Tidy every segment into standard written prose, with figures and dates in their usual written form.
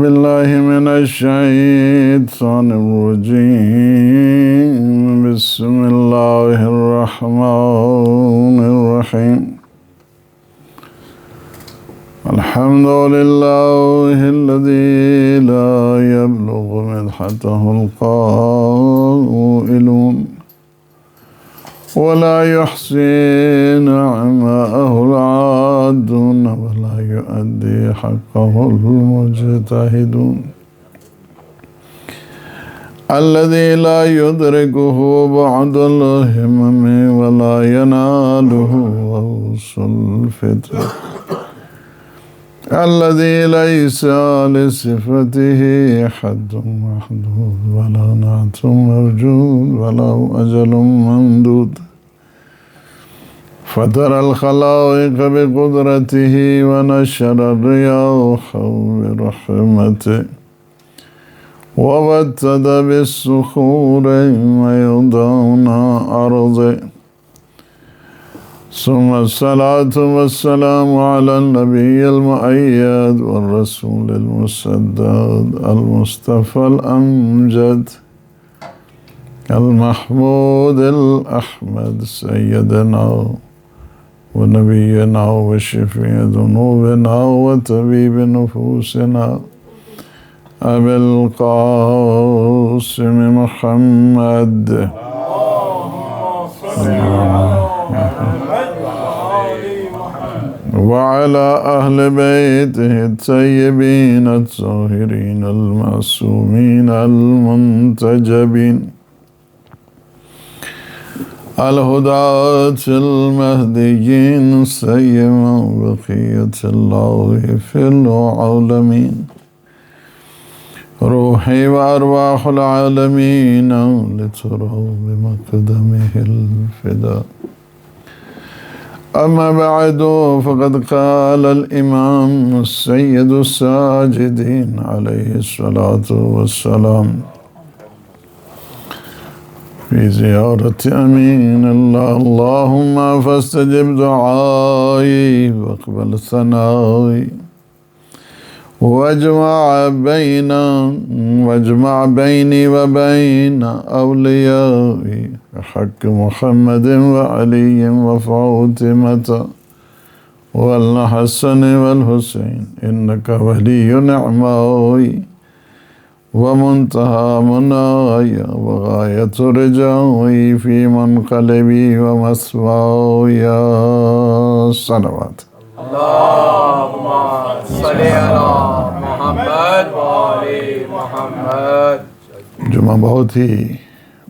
بالله من الشيطان الرجيم. بسم الله الرحمن الرحيم. الحمد لله الذي لا يبلغ مدحته القائلون ولا يحصي نعماءه العادون ولا يؤدي حقه المجتهدون. الذي لا يدركه بعد الهمم ولا يناله غوص الفتن. الذي ليس لصفته حد محدود ولا نعت مرجود ولا أجل ممدود. فطر الخلائق بقدرته ونشر الرياح برحمته وبتد بالصخور ويضعن أرضه. ثم الصلاة والسلام على النبي المؤيد والرسول المسدد المصطفى الأمجد المحمود الأحمد سيدنا ونبينا وشفيع ذنوبنا وطبيب نفوسنا أبي القاسم محمد وعلى أهل بيته الطيبين الطاهرين المعصومين المنتجبين الهداة المهديين سيما بقية الله في العالمين. روحي وأرواح العالمين لترى بمقدمه الفداء. أما بعد فقد قال الإمام السيد الساجدين عليه الصلاة والسلام في زيارة أمين الله: اللهم فاستجب دعائي واقبل ثنائي واجمع بيني وبين أوليائي حق محمد وعلي وفاطمة والحسن والحسين إنك ولي نعمائي ومنتهى مناي وغاية رجائي في منقلبي ومثواي. الصلوات. اللهم صل على محمد وآل محمد. جمعہ بہت ہی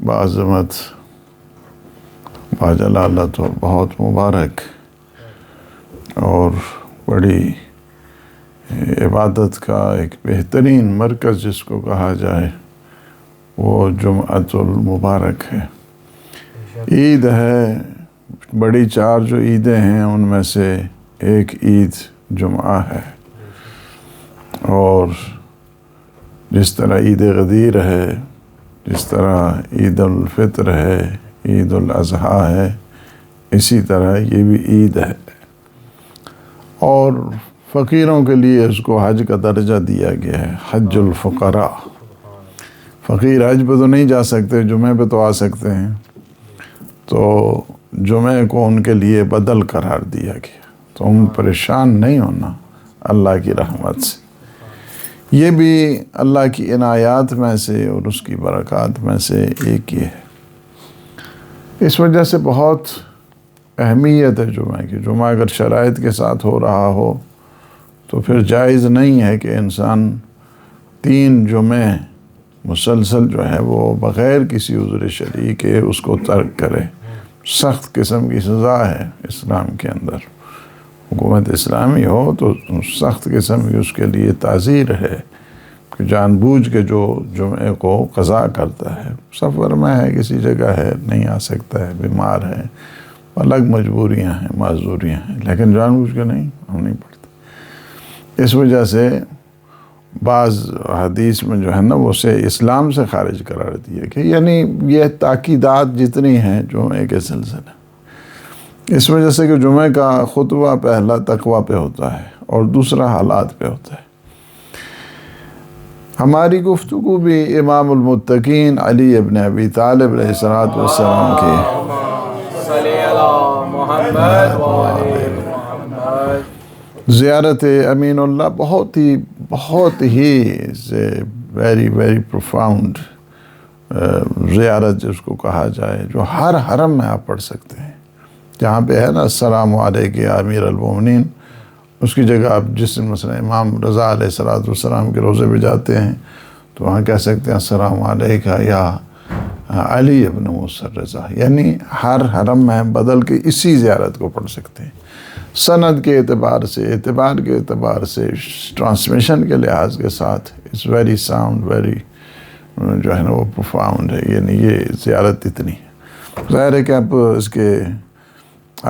بعظمت باجلالت اور بہت مبارک اور بڑی عبادت کا ایک بہترین مرکز جس کو کہا جائے وہ جمعۃ المبارک ہے. عید ہے، بڑی چار جو عیدیں ہیں ان میں سے ایک عید جمعہ ہے. اور جس طرح عید غدیر ہے، جس طرح عید الفطر ہے، عید الاضحیٰ ہے، اسی طرح یہ بھی عید ہے. اور فقیروں کے لیے اس کو حج کا درجہ دیا گیا ہے، حج الفقراء. فقیر حج پہ تو نہیں جا سکتے، جمعہ پہ تو آ سکتے ہیں، تو جمعہ کو ان کے لیے بدل قرار دیا گیا. تو ہم پریشان نہیں ہونا اللہ کی رحمت سے. یہ بھی اللہ کی عنایات میں سے اور اس کی برکات میں سے ایک یہ ہے. اس وجہ سے بہت اہمیت ہے جمعہ کی. جمعہ اگر شرائط کے ساتھ ہو رہا ہو تو پھر جائز نہیں ہے کہ انسان 3 جمعے مسلسل جو ہے وہ بغیر کسی عذر شرعی کے اس کو ترک کرے. سخت قسم کی سزا ہے اسلام کے اندر. حکومت اسلامی ہو تو سخت قسم کی اس کے لیے تعزیر ہے کہ جان بوجھ کے جو جمعے کو قضا کرتا ہے، سفر میں ہے، کسی جگہ ہے، نہیں آ سکتا ہے، بیمار ہے، الگ مجبوریاں ہیں، معذوریاں ہیں، لیکن جان بوجھ کے نہیں، ہم نہیں پڑھتے. اس وجہ سے بعض حدیث میں جو ہے نا وہ اسے اسلام سے خارج قرار دیا کہ یعنی یہ تاکیدات جتنی ہیں جمعے کے سلسلے. اس وجہ سے کہ جمعہ کا خطبہ پہلا تقویٰ پہ ہوتا ہے اور دوسرا حالات پہ ہوتا ہے. ہماری گفتگو بھی امام المتقین علی ابن ابی طالب علیہ السلام کی صلی علی محمد و آل محمد۔ زیارت امین اللہ بہت ہی ویری ویری پروفاؤنڈ زیارت جس کو کہا جائے، جو ہر حرم میں آپ پڑھ سکتے ہیں۔ جہاں پہ ہے نا السلام علیک یا امیر المومنین، اس کی جگہ آپ جس مثلا امام رضا علیہ السلام کے روضے پہ جاتے ہیں تو وہاں کہہ سکتے ہیں السلام علیکہ یا علی ابن موسیٰ الرضا، یعنی ہر حرم میں بدل کے اسی زیارت کو پڑھ سکتے ہیں۔ سند کے اعتبار سے، اعتبار کے اعتبار سے، ٹرانسمیشن کے لحاظ کے ساتھ اٹس ویری ساؤنڈ، ویری جو ہے نا وہ پروفاؤنڈ ہے، یعنی یہ زیارت اتنی ہے۔ ظاہر ہے کہ اب اس کے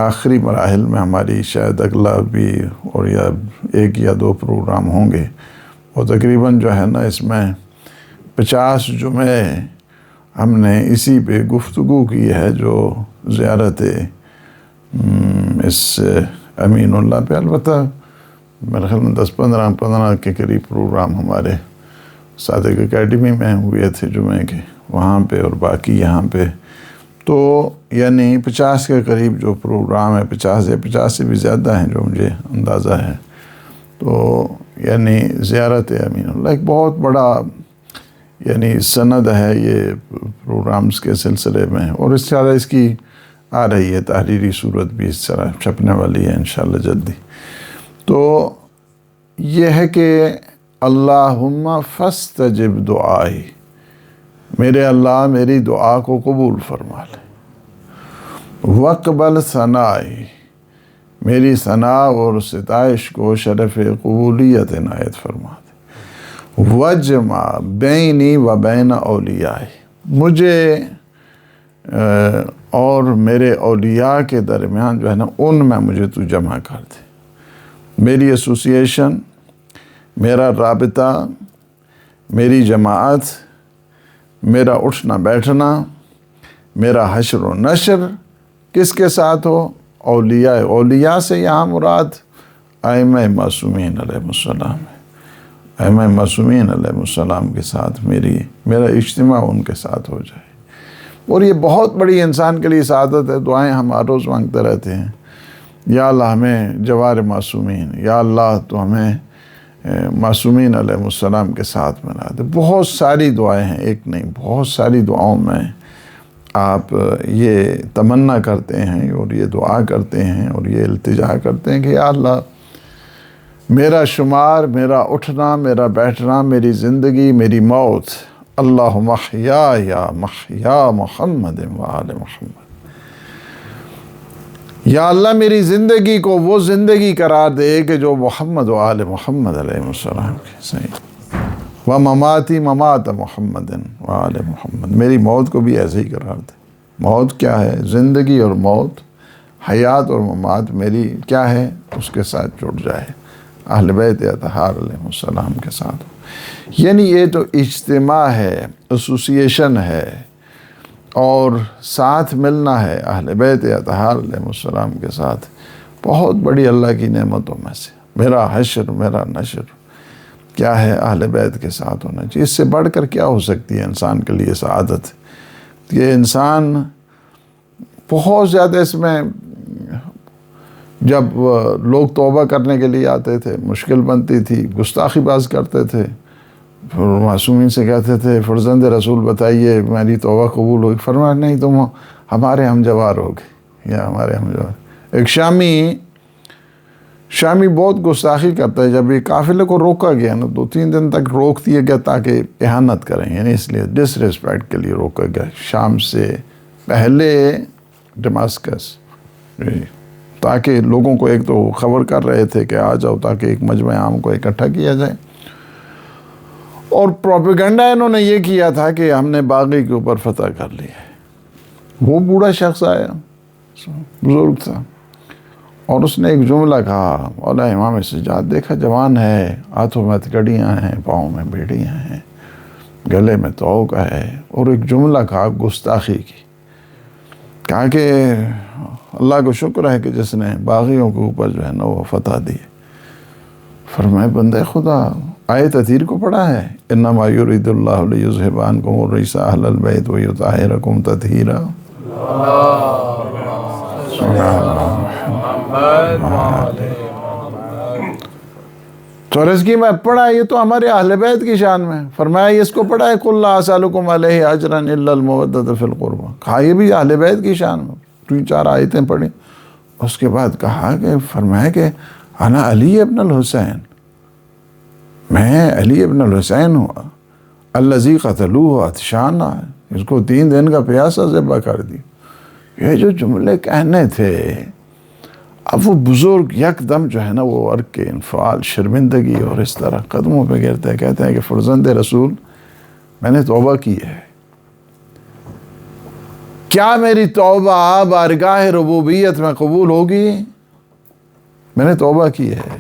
آخری مراحل میں ہماری شاید اگلا بھی اور یا 1 یا 2 پروگرام ہوں گے، اور تقریباً جو ہے نا اس میں 50 جمعے ہم نے اسی پہ گفتگو کی ہے، جو زیارت اس امین اللہ پہ۔ البتہ میرے خیال میں 10-15 کے قریب پروگرام ہمارے صادق اکیڈمی میں ہوئے تھے جمعے کے، وہاں پہ، اور باقی یہاں پہ، تو یعنی 50 کے قریب جو پروگرام ہے، 50 یا 50 سے بھی زیادہ ہیں جو مجھے اندازہ ہے۔ تو یعنی زیارت امین اللہ ایک بہت بڑا یعنی سند ہے یہ پروگرامز کے سلسلے میں، اور اس طرح اس کی آ رہی ہے تحریری صورت بھی، اس طرح چھپنے والی ہے انشاءاللہ جلدی۔ تو یہ ہے کہ اللہم فاستجب دعائی، میرے اللہ میری دعا کو قبول فرما لے، وقبل ثنائی، میری ثناء اور ستائش کو شرف قبولیت عنایت فرما دے، وجمع بینی و بین اولیائی، مجھے اور میرے اولیاء کے درمیان جو ہے نا ان میں مجھے تو جمع کر دے، میری ایسوسیشن، میرا رابطہ، میری جماعت، میرا اٹھنا بیٹھنا، میرا حشر و نشر کس کے ساتھ ہو؟ اولیاء۔ اولیاء سے یہاں مراد ائمہ معصومین علیہ السلام ہے، ائمہ معصومین علیہ السلام کے ساتھ میرا اجتماع ان کے ساتھ ہو جائے۔ اور یہ بہت بڑی انسان کے لیے سعادت ہے۔ دعائیں ہم ہر روز مانگتے رہتے ہیں، یا اللہ ہمیں جوار معصومین، یا اللہ تو ہمیں معصومین علیہ السلام کے ساتھ ملا دے۔ بہت ساری دعائیں ہیں، ایک نہیں، بہت ساری دعاؤں میں آپ یہ تمنا کرتے ہیں اور یہ دعا کرتے ہیں اور یہ التجا کرتے ہیں کہ یا اللہ میرا شمار، میرا اٹھنا، میرا بیٹھنا، میری زندگی، میری موت، اللہم احیا یا محیا محمد و آل محمد، یا اللہ میری زندگی کو وہ زندگی قرار دے کہ جو محمد و آل محمد علیہ السلام کی صحیح، و مماتی ممات محمد و آل محمد، میری موت کو بھی ایسے ہی قرار دے۔ موت کیا ہے؟ زندگی اور موت، حیات اور ممات میری کیا ہے؟ اس کے ساتھ جڑ جائے، اہل بیت اطہار علیہ السلام کے ساتھ۔ یعنی یہ تو اجتماع ہے، ایسوسیشن ہے، اور ساتھ ملنا ہے اہل بیت اطہار علیہ السلام کے ساتھ، بہت بڑی اللہ کی نعمتوں میں سے۔ میرا حشر، میرا نشر کیا ہے؟ اہل بیت کے ساتھ ہونا چاہیے۔ اس سے بڑھ کر کیا ہو سکتی ہے انسان کے لیے سعادت؟ یہ انسان بہت زیادہ اس میں، جب لوگ توبہ کرنے کے لیے آتے تھے مشکل بنتی تھی، گستاخی باز کرتے تھے، پھر معصومین سے کہتے تھے فرزند رسول بتائیے میری توبہ قبول ہوگی، فرمایا نہیں تم ہمارے ہم جوار ہوگے، یا ہمارے ہم جوار۔ ایک شامی بہت گستاخی کرتا ہے، جب یہ قافلے کو روکا گیا نا 2-3 دن تک روک دیا گیا تاکہ اہانت کریں، یعنی اس لیے ڈس ریسپیکٹ کے لیے روکا گیا، شام سے پہلے ڈماسکس، تاکہ لوگوں کو ایک تو خبر کر رہے تھے کہ آ جاؤ تاکہ ایک مجمع عام کو اکٹھا کیا جائے، اور پروپیگنڈا انہوں نے یہ کیا تھا کہ ہم نے باغی کے اوپر فتح کر لی ہے۔ وہ بوڑھا شخص آیا، بزرگ تھا، اور اس نے ایک جملہ کہا، مولا امام سجاد دیکھا جوان ہے، ہاتھوں میں ہتھکڑیاں ہیں، پاؤں میں بیڑیاں ہیں، گلے میں توق ہے، اور ایک جملہ کہا گستاخی کی، کہا کہ اللہ کو شکر ہے کہ جس نے باغیوں کے اوپر جو ہے نا وہ فتح دی۔ فرمائے بندے خدا آیت تطہیر کو پڑھا ہے؟ انما یرید اللہ لیذھب عنکم الرجس اہل البیت ویطہرکم تطہیرا. تو عرض کی میں پڑھا یہ تو ہمارے اہل بیت کی شان میں. فرمایا اس کو پڑھا ہے قل لا اسألکم علیہ اجرا الا المودۃ فی القربى. کہا یہ بھی اہل بیت کی شان میں. 3-4 آیتیں پڑھی. اس کے بعد کہا کہ فرمایا کہ انا علی ابن الحسین، میں علی ابن الحسین ہوں الذی قتلوہ عطشانا، اس کو 3 دن کا پیاسا ذبح کر دی. یہ جو جملے کہنے تھے، اب وہ بزرگ یک دم جو ہے نا وہ عرق کے انفعال، شرمندگی اور اس طرح قدموں پہ گرتے ہیں، کہتے ہیں کہ فرزند رسول میں نے توبہ کی ہے. کیا میری توبہ بارگاہ ربوبیت میں قبول ہوگی؟ میں نے توبہ کی ہے،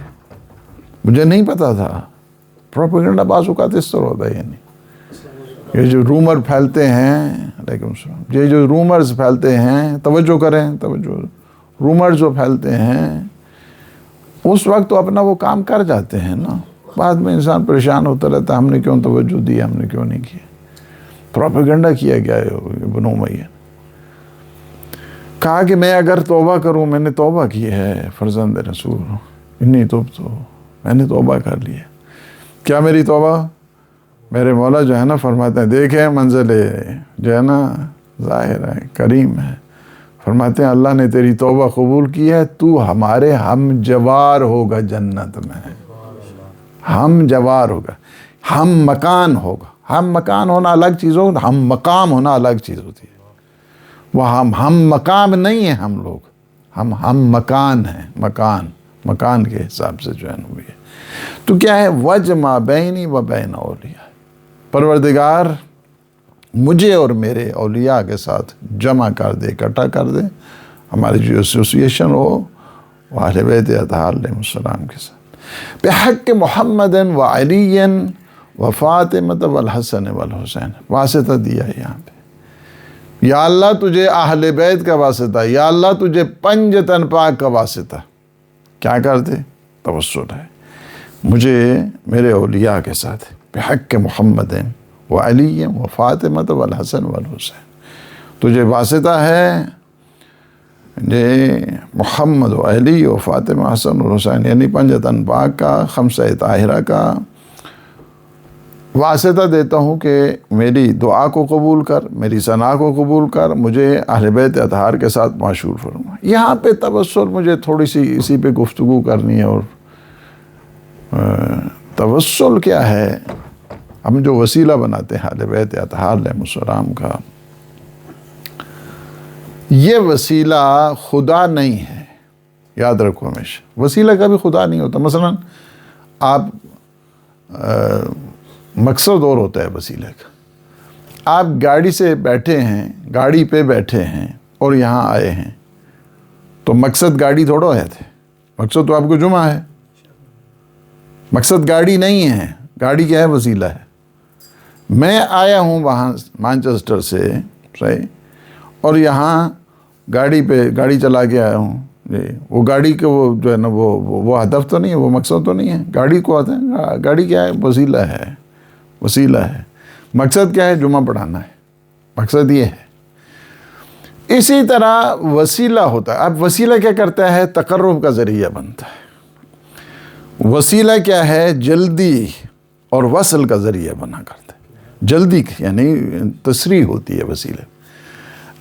مجھے نہیں پتا تھا. پروپیگنڈا بعض اوقات اس طرح ہوتا ہے. یعنی یہ جو رومر پھیلتے ہیں، علیکم السلام، یہ جو رومرز پھیلتے ہیں، توجہ کریں، توجہ، رومر جو پھیلتے ہیں اس وقت تو اپنا وہ کام کر جاتے ہیں نا، بعد میں انسان پریشان ہوتا رہتا ہے ہم نے کیوں توجہ دی، ہم نے کیوں نہیں کی. پروپیگنڈا کیا گیا ہے. بنو امیہ کہا کہ میں اگر توبہ کروں، میں نے توبہ کی ہے فرزند رسول، انی توبت، میں نے توبہ کر لی ہے. کیا میری توبہ؟ میرے مولا جو ہے نا فرماتے ہیں، دیکھیں منزل جو ہے نا ظاہر ہے، کریم ہے. فرماتے ہیں اللہ نے تیری توبہ قبول کی ہے، تو ہمارے ہم جوار ہوگا جنت میں. ہم جوار ہوگا، ہم مکان ہوگا. ہم مکان ہونا الگ چیز ہوگا، ہم مقام ہونا الگ چیز ہوتی ہے. وہ ہم مقام نہیں ہیں ہم لوگ، ہم مکان ہیں. مکان کے حساب سے جو ہے نا یہ تو کیا ہے، وجمع بینی و بین اولیاء، پروردگار مجھے اور میرے اولیاء کے ساتھ جمع کر دے، اکٹھا کر دے. ہماری جو ایسوسیشن ہو وہ اہل بیت اطہار علیہ السلام کے ساتھ. بحق محمد و علی و فاطمہ والحسن والحسین، واسطہ دیا ہے یہاں پہ. یا اللہ تجھے اہل بیت کا واسطہ، یا اللہ تجھے پنجتن پاک کا واسطہ. کیا کر دے؟ توسل ہے مجھے میرے اولیاء کے ساتھ. بحق محمد و علی و فاطمہ والحسن والحسین، تجھے واسطہ ہے محمد و علی و فاطمہ حسن و حسین، یعنی پنجتن پاک کا، خمسہ طاہرہ کا واسطہ دیتا ہوں کہ میری دعا کو قبول کر، میری ثنا کو قبول کر، مجھے اہل بیت اطہار کے ساتھ معشور فرما. یہاں پہ توسل مجھے تھوڑی سی اسی پہ گفتگو کرنی ہے. اور توسل کیا ہے؟ ہم جو وسیلہ بناتے ہیں اہل بیت اطہار علیہ السلام کا، یہ وسیلہ خدا نہیں ہے. یاد رکھو ہمیشہ وسیلہ کبھی خدا نہیں ہوتا. مثلا آپ مقصد اور ہوتا ہے وسیلے کا. آپ گاڑی سے بیٹھے ہیں، گاڑی پہ بیٹھے ہیں اور یہاں آئے ہیں، تو مقصد گاڑی تھوڑا ہے تھے. مقصد تو آپ کو جمعہ ہے، مقصد گاڑی نہیں ہے. گاڑی کیا ہے؟ وسیلہ ہے. میں آیا ہوں وہاں مانچسٹر سے، صحیح، اور یہاں گاڑی چلا کے آیا ہوں. وہ گاڑی کے وہ جو ہے نا وہ ہدف تو نہیں ہے، وہ مقصد تو نہیں ہے. گاڑی کو آتے ہیں، گاڑی کیا ہے؟ وسیلہ ہے. وسیلہ ہے. مقصد کیا ہے؟ جمعہ پڑھانا ہے. مقصد یہ ہے. اسی طرح وسیلہ ہوتا ہے. اب وسیلہ کیا کرتا ہے؟ تقرب کا ذریعہ بنتا ہے. وسیلہ کیا ہے؟ جلدی اور وصل کا ذریعہ بنا کرتا ہے. جلدی یعنی تسریع ہوتی ہے وسیلہ.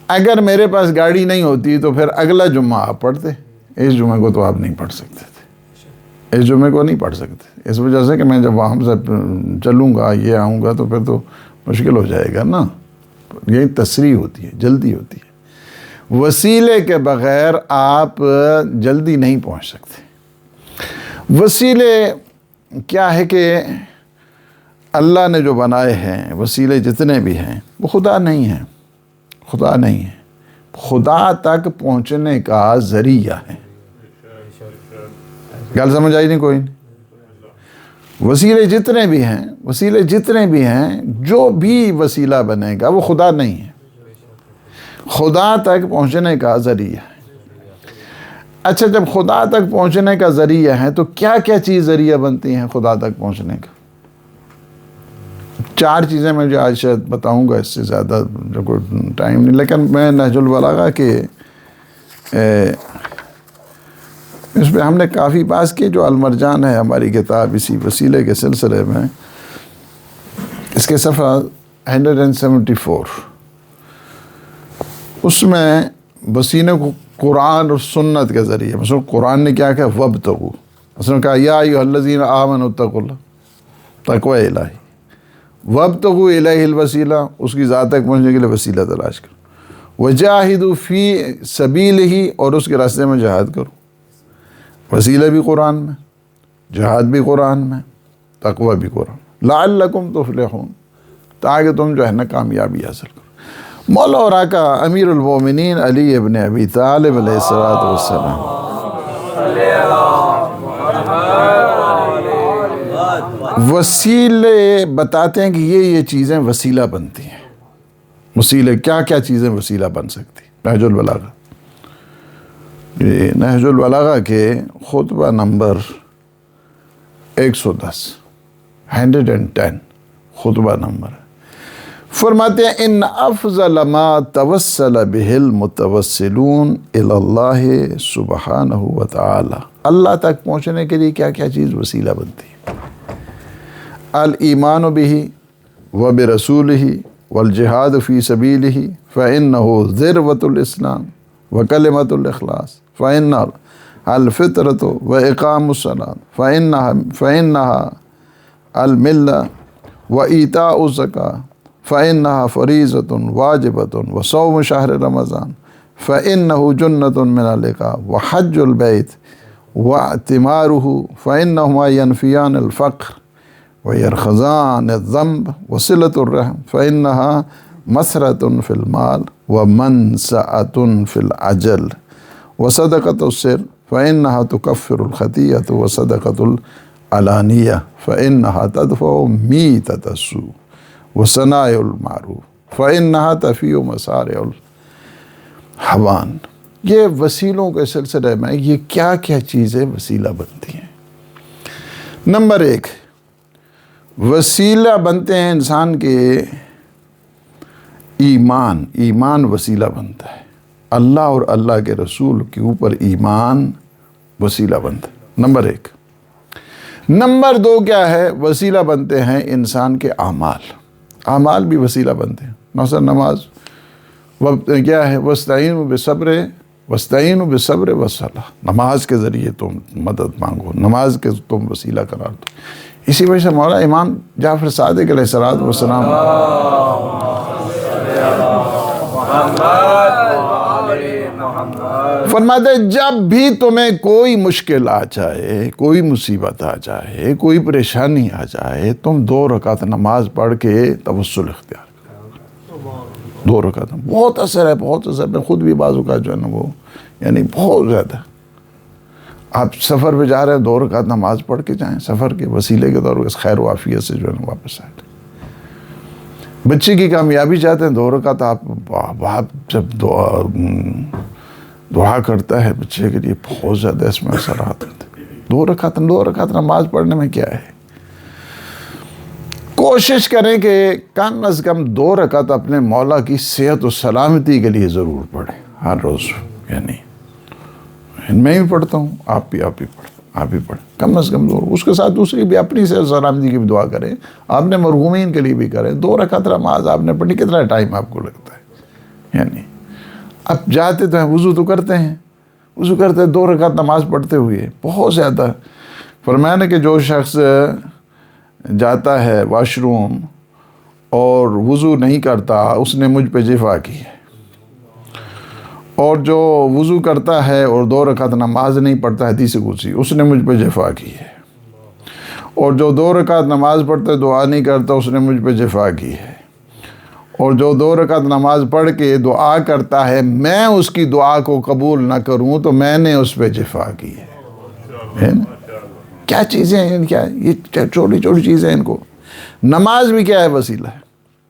اگر میرے پاس گاڑی نہیں ہوتی تو پھر اگلا جمعہ آپ پڑھتے، اس جمعہ کو تو آپ نہیں پڑھ سکتے تھے. اس جمعے کو نہیں پڑھ سکتے اس وجہ سے کہ میں جب وہاں سے چلوں گا، یہ آؤں گا، تو پھر تو مشکل ہو جائے گا نا. یہی تسریع ہوتی ہے، جلدی ہوتی ہے. وسیلے کے بغیر آپ جلدی نہیں پہنچ سکتے. وسیلے کیا ہے کہ اللہ نے جو بنائے ہیں وسیلے جتنے بھی ہیں وہ خدا نہیں ہیں. خدا نہیں ہے، خدا تک پہنچنے کا ذریعہ ہے. گل سمجھ آئی نہیں کوئی؟ وسیلے جتنے بھی ہیں جو بھی وسیلہ بنے گا وہ خدا نہیں ہے، خدا تک پہنچنے کا ذریعہ ہے. اچھا، جب خدا تک پہنچنے کا ذریعہ ہے تو کیا کیا چیز ذریعہ بنتی ہیں خدا تک پہنچنے کا؟ 4 چیزیں میں جو آج شاید بتاؤں گا، اس سے زیادہ جو کوئی ٹائم نہیں، لیکن میں نہج البلاغہ کے اس پہ ہم نے کافی بحث کی. جو المرجان ہے ہماری کتاب اسی وسیلے کے سلسلے میں، اس کے صفحہ 174، اس میں وسیلے کو قرآن اور سنت کے ذریعے، مثلا قرآن نے کیا کہا وابتغوا، مثلا کہا یا ایھا الذین آمنوا اتقوا اللہ، تقوی الہی، وابتغوا الیہ الوسیلہ، اس کی ذات تک پہنچنے کے لیے وسیلہ تلاش کرو، وجاہدوا فی سبیلہ، اور اس کے راستے میں جہاد کرو. وسیلہ بھی قرآن میں، جہاد بھی قرآن میں، تقوی بھی قرآن، لعلکم تفلحون، تاکہ تم جو ہے نا کامیابی حاصل کرو. مولا اور آقا امیر المومنین علی ابن ابی طالب علیہ الصلوۃ والسلام وسیلے بتاتے ہیں کہ یہ چیزیں وسیلہ بنتی ہیں. وسیلے کیا کیا چیزیں وسیلہ بن سکتی. نہج البلاغہ، یہ نہج البلاغہ کے خطبہ نمبر 110 خطبہ نمبر ہے. فرماتے ہیں ان افضل ما توسل بہ المتوسلون الی اللہ سبحانہ وتعالی، اللہ تک پہنچنے کے لیے کیا کیا چیز وسیلہ بنتی ہے. الایمان بہ وبرسولہ والجہاد فی سبیلہ فإنہ ذروۃ الاسلام وکلمۃ الاخلاص فإن الفطرۃ واقام الصلاۃ فإنہا الملہ وإیتاء الزکاۃ فإنها فریضۃ واجبۃ وصوم شہر رمضان فإنه جنة من العقاب وحج البیت واعتمارہ فإنہما ینفیان الفقر ویرخضان الذنب وصلۃ الرحم فإنها مسرۃ فی المال ومنسأۃ فی العجل وصدقۃ السر فإنها تکفر الخطیئۃ وصدقۃ العلانیہ فإنها تدفع میتۃ السوء وصناع المعروف فإنها تفیع مسارع الحوان. یہ وسیلوں کے سلسلے میں یہ کیا کیا چیزیں وسیلہ بنتی ہیں. نمبر 1، وسیلہ بنتے ہیں انسان کے ایمان وسیلہ بنتا ہے. اللہ اور اللہ کے رسول کے اوپر ایمان وسیلہ بنتا ہے. نمبر 1. نمبر 2 کیا ہے؟ وسیلہ بنتے ہیں انسان کے اعمال بھی وسیلہ بنتے ہیں. مثلا نماز کیا ہے؟ وَاسْتَعِينُوا بِالصَّبْرِ وَالصَّلَاةِ، نماز کے ذریعے تم مدد مانگو، نماز کے تم وسیلہ قرار دو. اسی وجہ سے مولا امام جعفر صادق علیہ السلام فرماتے جب بھی تمہیں کوئی مشکل آ جائے، کوئی مصیبت آ جائے، کوئی پریشانی آ جائے، تم 2 رکعت نماز پڑھ کے توسل اختیار کرو. 2 رکعت بہت اثر ہے، بہت اثر. میں خود بھی بعض اوقات جو ہے نا وہ یعنی بہت زیادہ، آپ سفر پہ جا رہے ہیں 2 رکعت نماز پڑھ کے جائیں، سفر کے وسیلے کے طور پر خیر و عافیت سے جو ہے نا واپس آئے. بچے کی کامیابی چاہتے ہیں، 2 رکعت آپ جب دعا کرتا ہے بچے کے لیے، بہت زیادہ اس میں اثرات ہوتے ہیں. 2 رکعت نماز پڑھنے میں کیا ہے؟ کوشش کریں کہ کم از کم 2 رکعت اپنے مولا کی صحت و سلامتی کے لیے ضرور پڑھیں ہر روز. یعنی میں بھی پڑھتا ہوں، آپ بھی پڑھیں کم از کم 2. اس کے ساتھ دوسری بھی اپنی صحت و سلامتی کی بھی دعا کریں. آپ نے مرحومین کے لیے بھی کریں. 2 رکعت نماز آپ نے پڑھی، کتنا ٹائم آپ کو لگتا ہے؟ یعنی اب جاتے تو ہیں، وضو تو کرتے ہیں، 2 رکعت نماز پڑھتے ہوئے بہت زیادہ. فرمایا نا کہ جو شخص جاتا ہے واش روم اور وضو نہیں کرتا، اس نے مجھ پہ جفا کی ہے. اور جو وضو کرتا ہے اور 2 رکعت نماز نہیں پڑھتا، حدیث قدسی، اس نے مجھ پہ جفا کی ہے. اور جو 2 رکعت نماز پڑھتا دعا نہیں کرتا، اس نے مجھ پہ جفا کی ہے. اور جو 2 رکعت نماز پڑھ کے دعا کرتا ہے، میں اس کی دعا کو قبول نہ کروں تو میں نے اس پہ جفا کی ہے. کیا چیزیں ہیں؟ کیا یہ چھوٹی چھوٹی چیزیں ان کو. نماز بھی کیا ہے؟ وسیلہ ہے.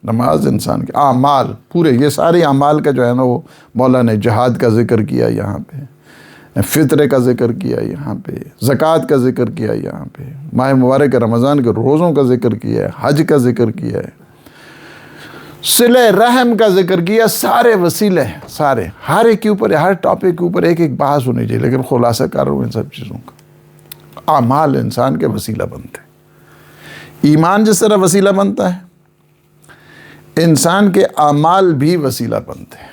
نماز انسان کے اعمال پورے، یہ سارے اعمال کا جو ہے نا وہ مولا نے جہاد کا ذکر کیا یہاں پہ، فطرے کا ذکر کیا یہاں پہ، زکوٰۃ کا ذکر کیا یہاں پہ، ماہ مبارک رمضان کے روزوں کا ذکر کیا ہے، حج کا ذکر کیا ہے. صلہ رحم کا ذکر کیا، سارے وسیلے ہیں، سارے، ہر ایک کے اوپر، ہر ٹاپک کے اوپر ایک ایک بحث ہونی چاہیے، لیکن خلاصہ کر رہا ہوں ان سب چیزوں کا۔ اعمال انسان کے وسیلہ بنتے ہیں، ایمان جس طرح وسیلہ بنتا ہے، انسان کے اعمال بھی وسیلہ بنتے ہیں۔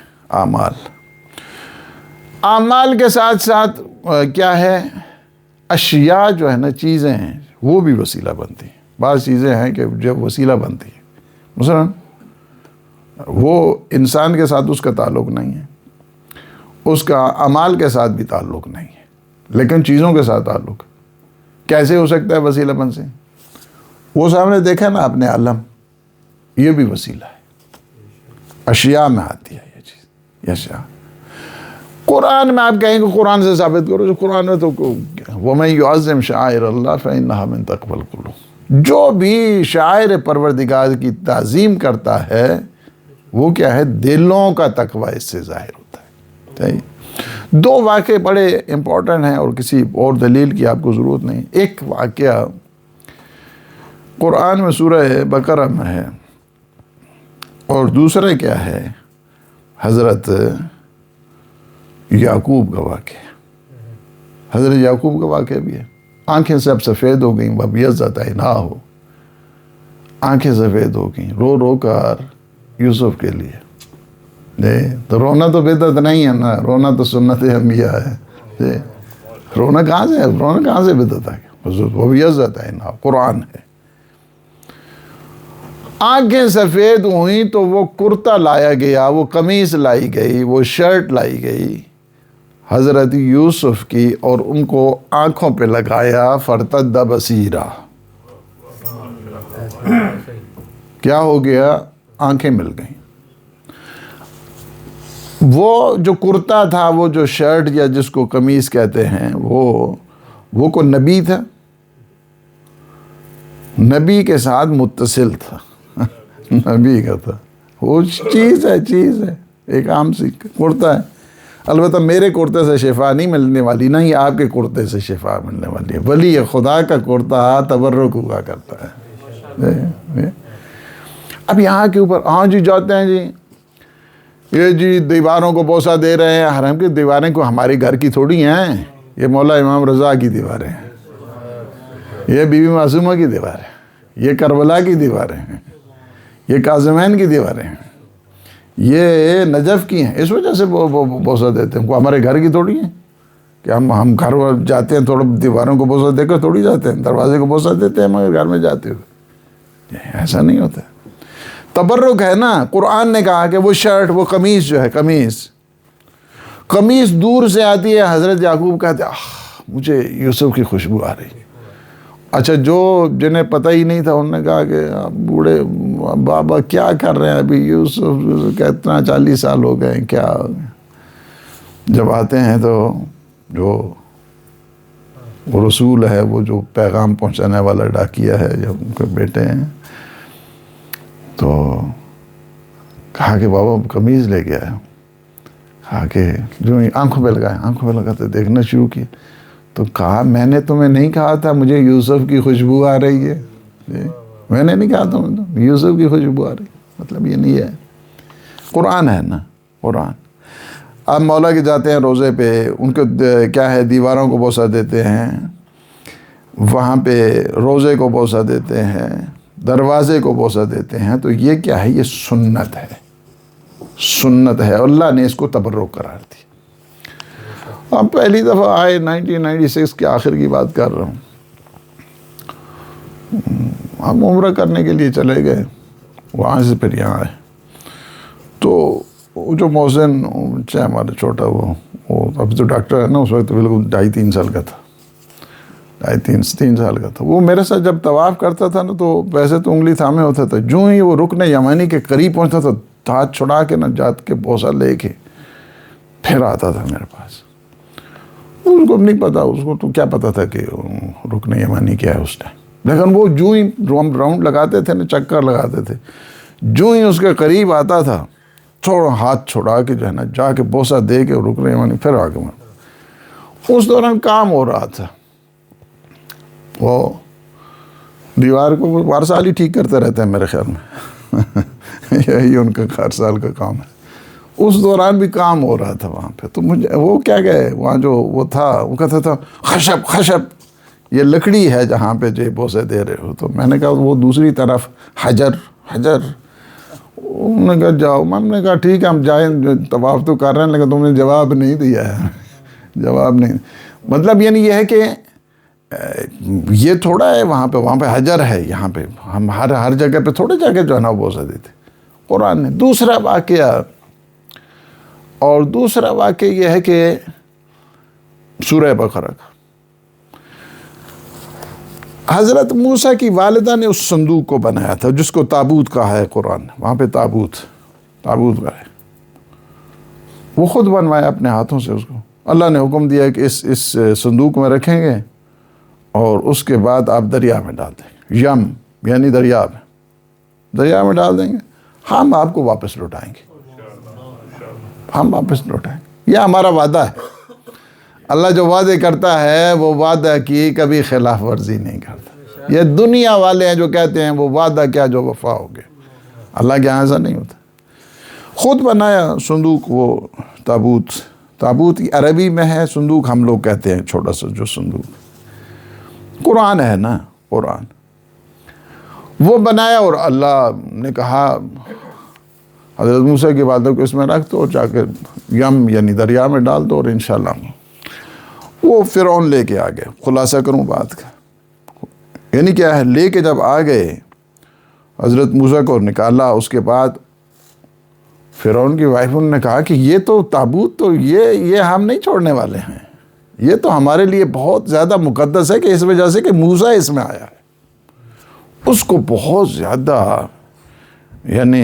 اعمال کے ساتھ ساتھ کیا ہے، اشیاء جو ہے نا، چیزیں ہیں، وہ بھی وسیلہ بنتی ہیں۔ بعض چیزیں ہیں کہ جب وسیلہ بنتی ہیں، مثلا وہ انسان کے ساتھ اس کا تعلق نہیں ہے، اس کا اعمال کے ساتھ بھی تعلق نہیں ہے، لیکن چیزوں کے ساتھ تعلق ہے۔ کیسے ہو سکتا ہے وسیلہ بن سے؟ وہ سامنے دیکھا نا آپ نے علم، یہ بھی وسیلہ ہے، اشیاء میں آتی ہے یہ چیز، یہ اشیاء۔ قرآن میں آپ کہیں کہ قرآن سے ثابت کرو، جو قرآن میں تو وَمَن يُعَظِّمْ شَعَائِرَ اللَّهِ فَإِنَّهَا مِن تَقْوَى الْقُلُوبِ، جو بھی شاعر پروردگار کی تعظیم کرتا ہے وہ کیا ہے، دلوں کا تقوی اس سے ظاہر ہوتا ہے۔ صحیح؟ دو واقعے بڑے امپورٹنٹ ہیں اور کسی اور دلیل کی آپ کو ضرورت نہیں۔ ایک واقعہ قرآن میں سورہ بقرہ میں ہے، اور دوسرا کیا ہے، حضرت یعقوب کا واقعہ۔ حضرت یعقوب کا واقعہ بھی ہے، آنکھیں سب سفید ہو گئیں، وَابْيَضَّتْ عَيْنَاهُ، آنکھیں سفید ہو گئیں، رو رو کر یوسف کے لیے۔ تو رونا تو بدعت نہیں ہے نا، رونا تو سنت انبیاء ہے۔ رونا کہاں سے ہے؟ رونا کہاں سے بدعت ہے؟ وَابْيَضَّتْ عَيْنَاهُ، قرآن ہے۔ آنکھیں سفید ہوئیں تو وہ کرتا لایا گیا، وہ قمیص لائی گئی، وہ شرٹ لائی گئی حضرت یوسف کی، اور ان کو آنکھوں پہ لگایا، فَارْتَدَّ بَصِيرًا، کیا ہو گیا؟ آنکھیں مل گئیں۔ وہ جو کرتا تھا، وہ جو شرٹ یا جس کو قمیص کہتے ہیں، وہ کو نبی تھا، نبی کے ساتھ متصل تھا، نبی کا تھا، وہ چیز ہے، ایک عام سی کرتا ہے۔ البتہ میرے کرتے سے شفا نہیں ملنے والی، نہ ہی آپ کے کرتے سے شفا ملنے والی ہے۔ ولی خدا کا کرتا تبرک ہوا کرتا ہے۔ اب یہاں کے اوپر ہاں جی جاتے ہیں جی، یہ جی دیواروں کو بوسہ دے رہے ہیں، حرم کی دیواریں کو ہماری گھر کی تھوڑی ہیں، یہ مولا امام رضا کی دیواریں ہیں، یہ بی بی معصومہ کی دیواریں ہیں، یہ کربلا کی دیواریں ہیں، یہ کاظمین کی دیواریں ہیں، یہ نجف کی ہیں۔ اس وجہ سے بوسہ دیتے ہیں، ہمارے گھر کی تھوڑی ہیں کہ ہم گھر جاتے ہیں تھوڑا دیواروں کو بوسہ دے کر تھوڑی جاتے ہیں، دروازے کو بوسہ دیتے ہیں مگر گھر میں جاتے ہوئے، ایسا نہیں ہوتا۔ تبرک ہے نا۔ قرآن نے کہا کہ وہ شرٹ، وہ قمیص جو ہے، قمیص دور سے آتی ہے، حضرت یعقوب کہتے ہیں مجھے یوسف کی خوشبو آ رہی ہے۔ اچھا، جنہیں پتہ ہی نہیں تھا انہوں نے کہا کہ بوڑھے بابا کیا کر رہے ہیں ابھی، یوسف کا اتنا 40 سال ہو گئے، کیا جب آتے ہیں تو جو وہ رسول ہے، وہ جو پیغام پہنچانے والا ڈاکیہ ہے، جب ان کے بیٹے ہیں تو کہا کہ بابا قمیض لے کے آیا، کہا کہ جو آنکھوں پہ لگائے، آنکھوں پہ لگاتے دیکھنا شروع کیا، تو کہا میں نے تمہیں نہیں کہا تھا مجھے یوسف کی خوشبو آ رہی ہے؟ میں نے نہیں کہا تھا یوسف کی خوشبو آ رہی ہے، مطلب یہ نہیں ہے، قرآن ہے نا، قرآن۔ اب مولا کے جاتے ہیں روزے پہ، ان کو کیا ہے، دیواروں کو بوسہ دیتے ہیں، وہاں پہ روزے کو بوسہ دیتے ہیں، دروازے کو بوسہ دیتے ہیں، تو یہ کیا ہے، یہ سنت ہے، سنت ہے، اللہ نے اس کو تبرک قرار دی۔ اب پہلی دفعہ آئے 1996 کے آخر کی بات کر رہا ہوں، ہم عمرہ کرنے کے لیے چلے گئے، وہاں سے پھر یہاں آئے، تو جو محسن چاہے ہمارا چھوٹا، وہ اب تو ڈاکٹر ہے نا، اس وقت بالکل 2.5-3 سال کا تھا، 3 سال کا تھا، وہ میرے ساتھ جب طواف کرتا تھا نا، تو ویسے تو انگلی تھامے ہوتا تھا، جو ہی وہ رکن یمانی کے قریب پہنچتا تھا، ہاتھ چھڑا کے نہ جات کے بوسہ لے کے پھر آتا تھا میرے پاس۔ اس کو نہیں پتا، اس کو تو کیا پتا تھا کہ رکن یمانی کیا ہے اس ٹائم، لیکن وہ جو ہی راؤنڈ لگاتے تھے نا، چکر لگاتے تھے، جو ہی اس کے قریب آتا تھا، تھوڑا ہاتھ چھڑا کے جو ہے نا جا کے بوسہ دے کے رکن یمانی پھر آ کے مار۔ اس دوران کام ہو رہا تھا، وہ دیوار کو ہر سال ہی ٹھیک کرتے رہتے ہیں میرے خیال میں یہی ان کا ہر سال کا کام ہے. اس دوران بھی کام ہو رہا تھا وہاں پہ. تو مجھے وہ کیا گئے وہاں جو وہ تھا وہ کہتا تھا خشب خشب، یہ لکڑی ہے جہاں پہ جو بوسے دے رہے ہو. تو میں نے کہا وہ دوسری طرف حجر حجر. انہوں نے کہا جاؤ. میں نے کہا ٹھیک ہے ہم جائیں، طواف تو کر رہے ہیں لیکن تم نے جواب نہیں دیا ہے. جواب نہیں. مطلب یعنی یہ ہے کہ یہ تھوڑا ہے وہاں پہ حجر ہے، یہاں پہ ہم ہر جگہ پہ تھوڑے جا کے جو ہے نا وہ بوسہ دیتے قرآن نے. دوسرا واقعہ، اور دوسرا واقعہ یہ ہے کہ سورہ بقرہ کا. حضرت موسیٰ کی والدہ نے اس صندوق کو بنایا تھا جس کو تابوت کہا ہے قرآن نے. وہاں پہ تابوت کا ہے، وہ خود بنوایا اپنے ہاتھوں سے. اس کو اللہ نے حکم دیا کہ اس صندوق میں رکھیں گے اور اس کے بعد آپ دریا میں ڈال دیں گے. یم یعنی دریا میں ڈال دیں گے. ہم آپ کو واپس لوٹائیں گے. ہم واپس لوٹائیں گے. یہ ہمارا وعدہ ہے. اللہ جو وعدے کرتا ہے وہ وعدہ کی کبھی خلاف ورزی نہیں کرتا. یہ دنیا والے ہیں جو کہتے ہیں وہ وعدہ کیا جو وفا ہو گیا. اللہ کے یہاں ایسا نہیں ہوتا. خود بنایا صندوق. وہ تابوت عربی میں ہے، صندوق ہم لوگ کہتے ہیں چھوٹا سا جو صندوق. قرآن ہے نا، قرآن. وہ بنایا اور اللہ نے کہا حضرت موسیٰ کی والدہ کو اس میں رکھ دو اور جا کے یم یعنی دریا میں ڈال دو اور انشاءاللہ. وہ فرعون لے کے آ گئے. خلاصہ کروں بات کا، یعنی کیا ہے، لے کے جب آ گئے حضرت موسیٰ کو نکالا. اس کے بعد فرعون کی وائف نے کہا کہ یہ تو تابوت تو یہ ہم نہیں چھوڑنے والے ہیں. یہ تو ہمارے لیے بہت زیادہ مقدس ہے کہ اس وجہ سے کہ موسیٰ اس میں آیا ہے. اس کو بہت زیادہ یعنی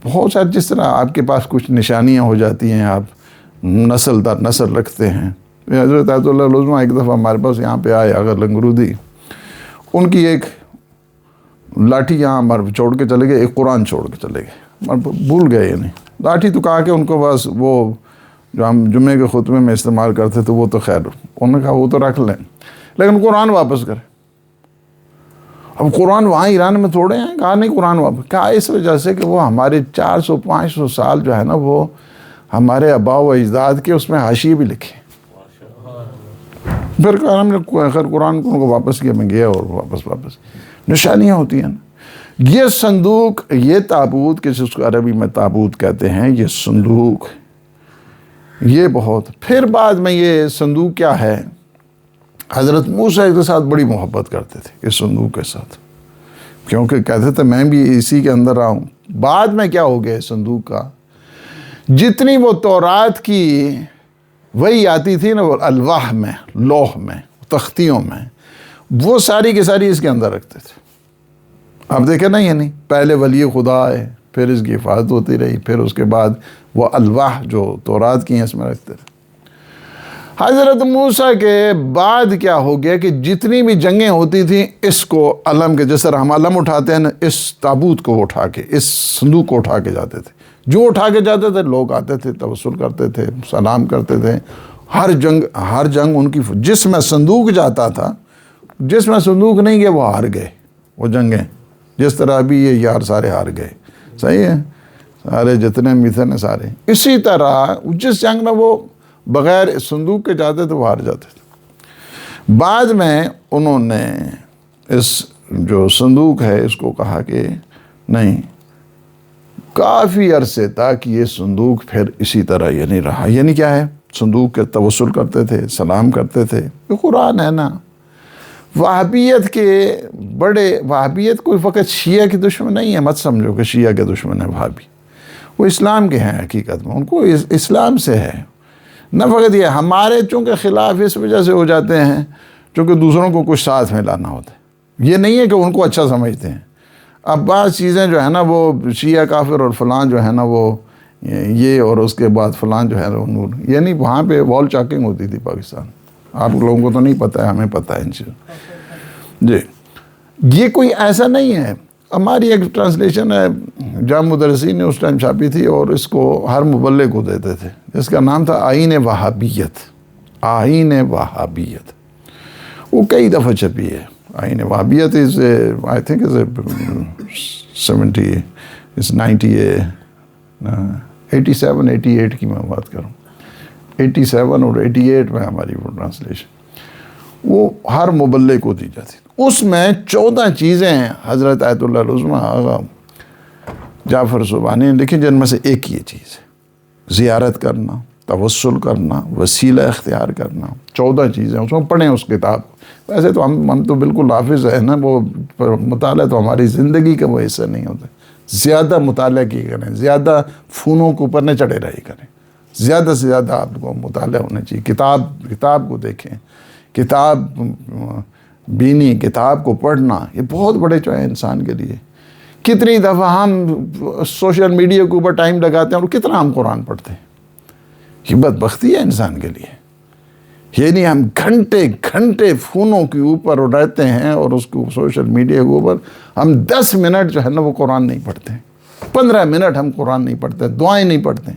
بہت سارے، جس طرح آپ کے پاس کچھ نشانیاں ہو جاتی ہیں، آپ نسل در نسل رکھتے ہیں. حضرت آیت اللہ العظمیٰ ایک دفعہ ہمارے پاس یہاں پہ آئے اگر لنگرودی. ان کی ایک لاٹھی یہاں چھوڑ کے چلے گئے، ایک قرآن چھوڑ کے چلے گئے. بھول گئے یعنی لاٹھی تو کہا کہ ان کو بس وہ جو ہم جمعے کے خطبے میں استعمال کرتے تھے وہ تو خیر، انہوں نے کہا وہ تو رکھ لیں لیکن قرآن واپس کریں. اب قرآن وہاں ایران میں تھوڑے ہیں. کہا نہیں قرآن واپس. کہا اس وجہ سے کہ وہ ہمارے 400-500 سال جو ہے نا وہ ہمارے آباء و اجداد کے اس میں حاشیے بھی لکھے. پھر کہا ہم نے خیر قرآن کو واپس کیا. میں گیا اور واپس نشانیاں ہوتی ہیں نا. یہ صندوق، یہ تابوت کہ جس کو عربی میں تابوت کہتے ہیں، یہ صندوق یہ بہت. پھر بعد میں یہ صندوق کیا ہے، حضرت موسیٰ کے ساتھ بڑی محبت کرتے تھے اس صندوق کے ساتھ، کیونکہ کہتے تھے میں بھی اسی کے اندر رہا ہوں. بعد میں کیا ہو گیا صندوق کا، جتنی وہ تورات کی وہی آتی تھی نا، وہ الواح میں، لوح میں، تختیوں میں، وہ ساری کی ساری اس کے اندر رکھتے تھے. آپ دیکھیں نا، یعنی پہلے ولی خدا ہے، پھر اس کی حفاظت ہوتی رہی، پھر اس کے بعد وہ الواح جو تورات کی ہیں اس میں رکھتے تھے. حضرت موسیٰ کے بعد کیا ہو گیا کہ جتنی بھی جنگیں ہوتی تھیں اس کو علم کے، جس طرح ہم علم اٹھاتے ہیں نا، اس تابوت کو اٹھا کے، اس صندوق کو اٹھا کے جاتے تھے. جو اٹھا کے جاتے تھے لوگ آتے تھے، توسل کرتے تھے، سلام کرتے تھے. ہر جنگ ان کی، جس میں صندوق جاتا تھا، جس میں صندوق نہیں گیا وہ ہار گئے وہ جنگیں. جس طرح ابھی یہ یار سارے ہار گئے، صحیح ہے، سارے جتنے بھی تھے نا سارے. اسی طرح جس جنگ میں وہ بغیر صندوق کے جاتے تھے وہ ہار جاتے تھے. بعد میں انہوں نے اس جو صندوق ہے اس کو کہا کہ نہیں، کافی عرصے تک یہ صندوق پھر اسی طرح یعنی رہا. یعنی کیا ہے، صندوق کے توسل کرتے تھے، سلام کرتے تھے. یہ قرآن ہے نا. وہابیت کوئی فقط شیعہ کی دشمن نہیں ہے. مت سمجھو کہ شیعہ کے دشمن ہے وہابی. وہ اسلام کے ہیں حقیقت میں، ان کو اسلام سے ہے. نہ فقط یہ ہمارے چونکہ خلاف اس وجہ سے ہو جاتے ہیں چونکہ دوسروں کو کچھ ساتھ میں لانا ہوتا ہے. یہ نہیں ہے کہ ان کو اچھا سمجھتے ہیں. اب بعض چیزیں جو ہے نا وہ شیعہ کافر اور فلان جو ہے نا وہ یہ، اور اس کے بعد فلان جو ہے نور، یعنی وہاں پہ وال چاکنگ ہوتی تھی پاکستان. آپ لوگوں کو تو نہیں پتہ ہے، ہمیں پتہ ہے ان چیزوں. جی یہ کوئی ایسا نہیں ہے. ہماری ایک ٹرانسلیشن ہے جامع مدرسین نے اس ٹائم چھاپی تھی اور اس کو ہر مبلغ کو دیتے تھے، جس کا نام تھا آئین وہابیت. آئین وہابیت وہ کئی دفعہ چھپی ہے. آئین وہابیت از آئی تھنک از 70 اس 87 88 کی میں بات کروں، 87 اور 88 میں ہماری وہ ٹرانسلیشن وہ ہر مبلغ کو دی جاتی. اس میں 14 چیزیں ہیں حضرت آیت اللہ العظمیٰ آغا جعفر سبحانی نے لکھی، جن میں سے ایک یہ چیز ہے زیارت کرنا، توسل کرنا، وسیلہ اختیار کرنا. 14 چیزیں اس میں پڑھیں اس کتاب. ویسے تو ہم تو بالکل حافظ ہیں نا، وہ مطالعہ تو ہماری زندگی کا وہ حصہ نہیں ہوتا. زیادہ مطالعہ کی کریں، زیادہ فونوں کے اوپر نہ چڑھے رہے کریں، زیادہ سے زیادہ آپ کو مطالعہ ہونا چاہیے. کتاب کو دیکھیں، کتاب بینی، کتاب کو پڑھنا یہ بہت بڑے جو ہے انسان کے لیے. کتنی دفعہ ہم سوشل میڈیا کے اوپر ٹائم لگاتے ہیں اور کتنا ہم قرآن پڑھتے ہیں. یہ بدبختی ہے انسان کے لیے. یہ نہیں ہم گھنٹے گھنٹے فونوں کے اوپر رہتے ہیں اور اس کو سوشل میڈیا کے اوپر ہم 10 منٹ جو ہے نا وہ قرآن نہیں پڑھتے، 15 منٹ ہم قرآن نہیں پڑھتے، دعائیں نہیں پڑھتے.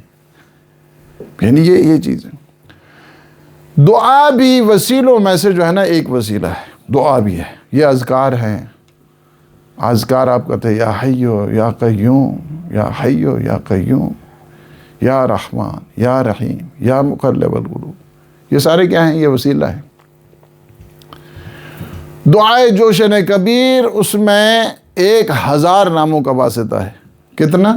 یعنی یہ چیز ہے. دعا بھی وسیلوں میں سے جو ہے نا ایک وسیلہ ہے، دعا بھی ہے. یہ اذکار ہیں. اذکار آپ کہتے ہیں یا حیو یا قیوم، یا حیو یا قیوم، یا رحمان یا رحیم یا مقلب القلوب. یہ سارے کیا ہیں؟ یہ وسیلہ ہے. دعائے جوشن کبیر اس میں 1000 ناموں کا واسطہ ہے. کتنا؟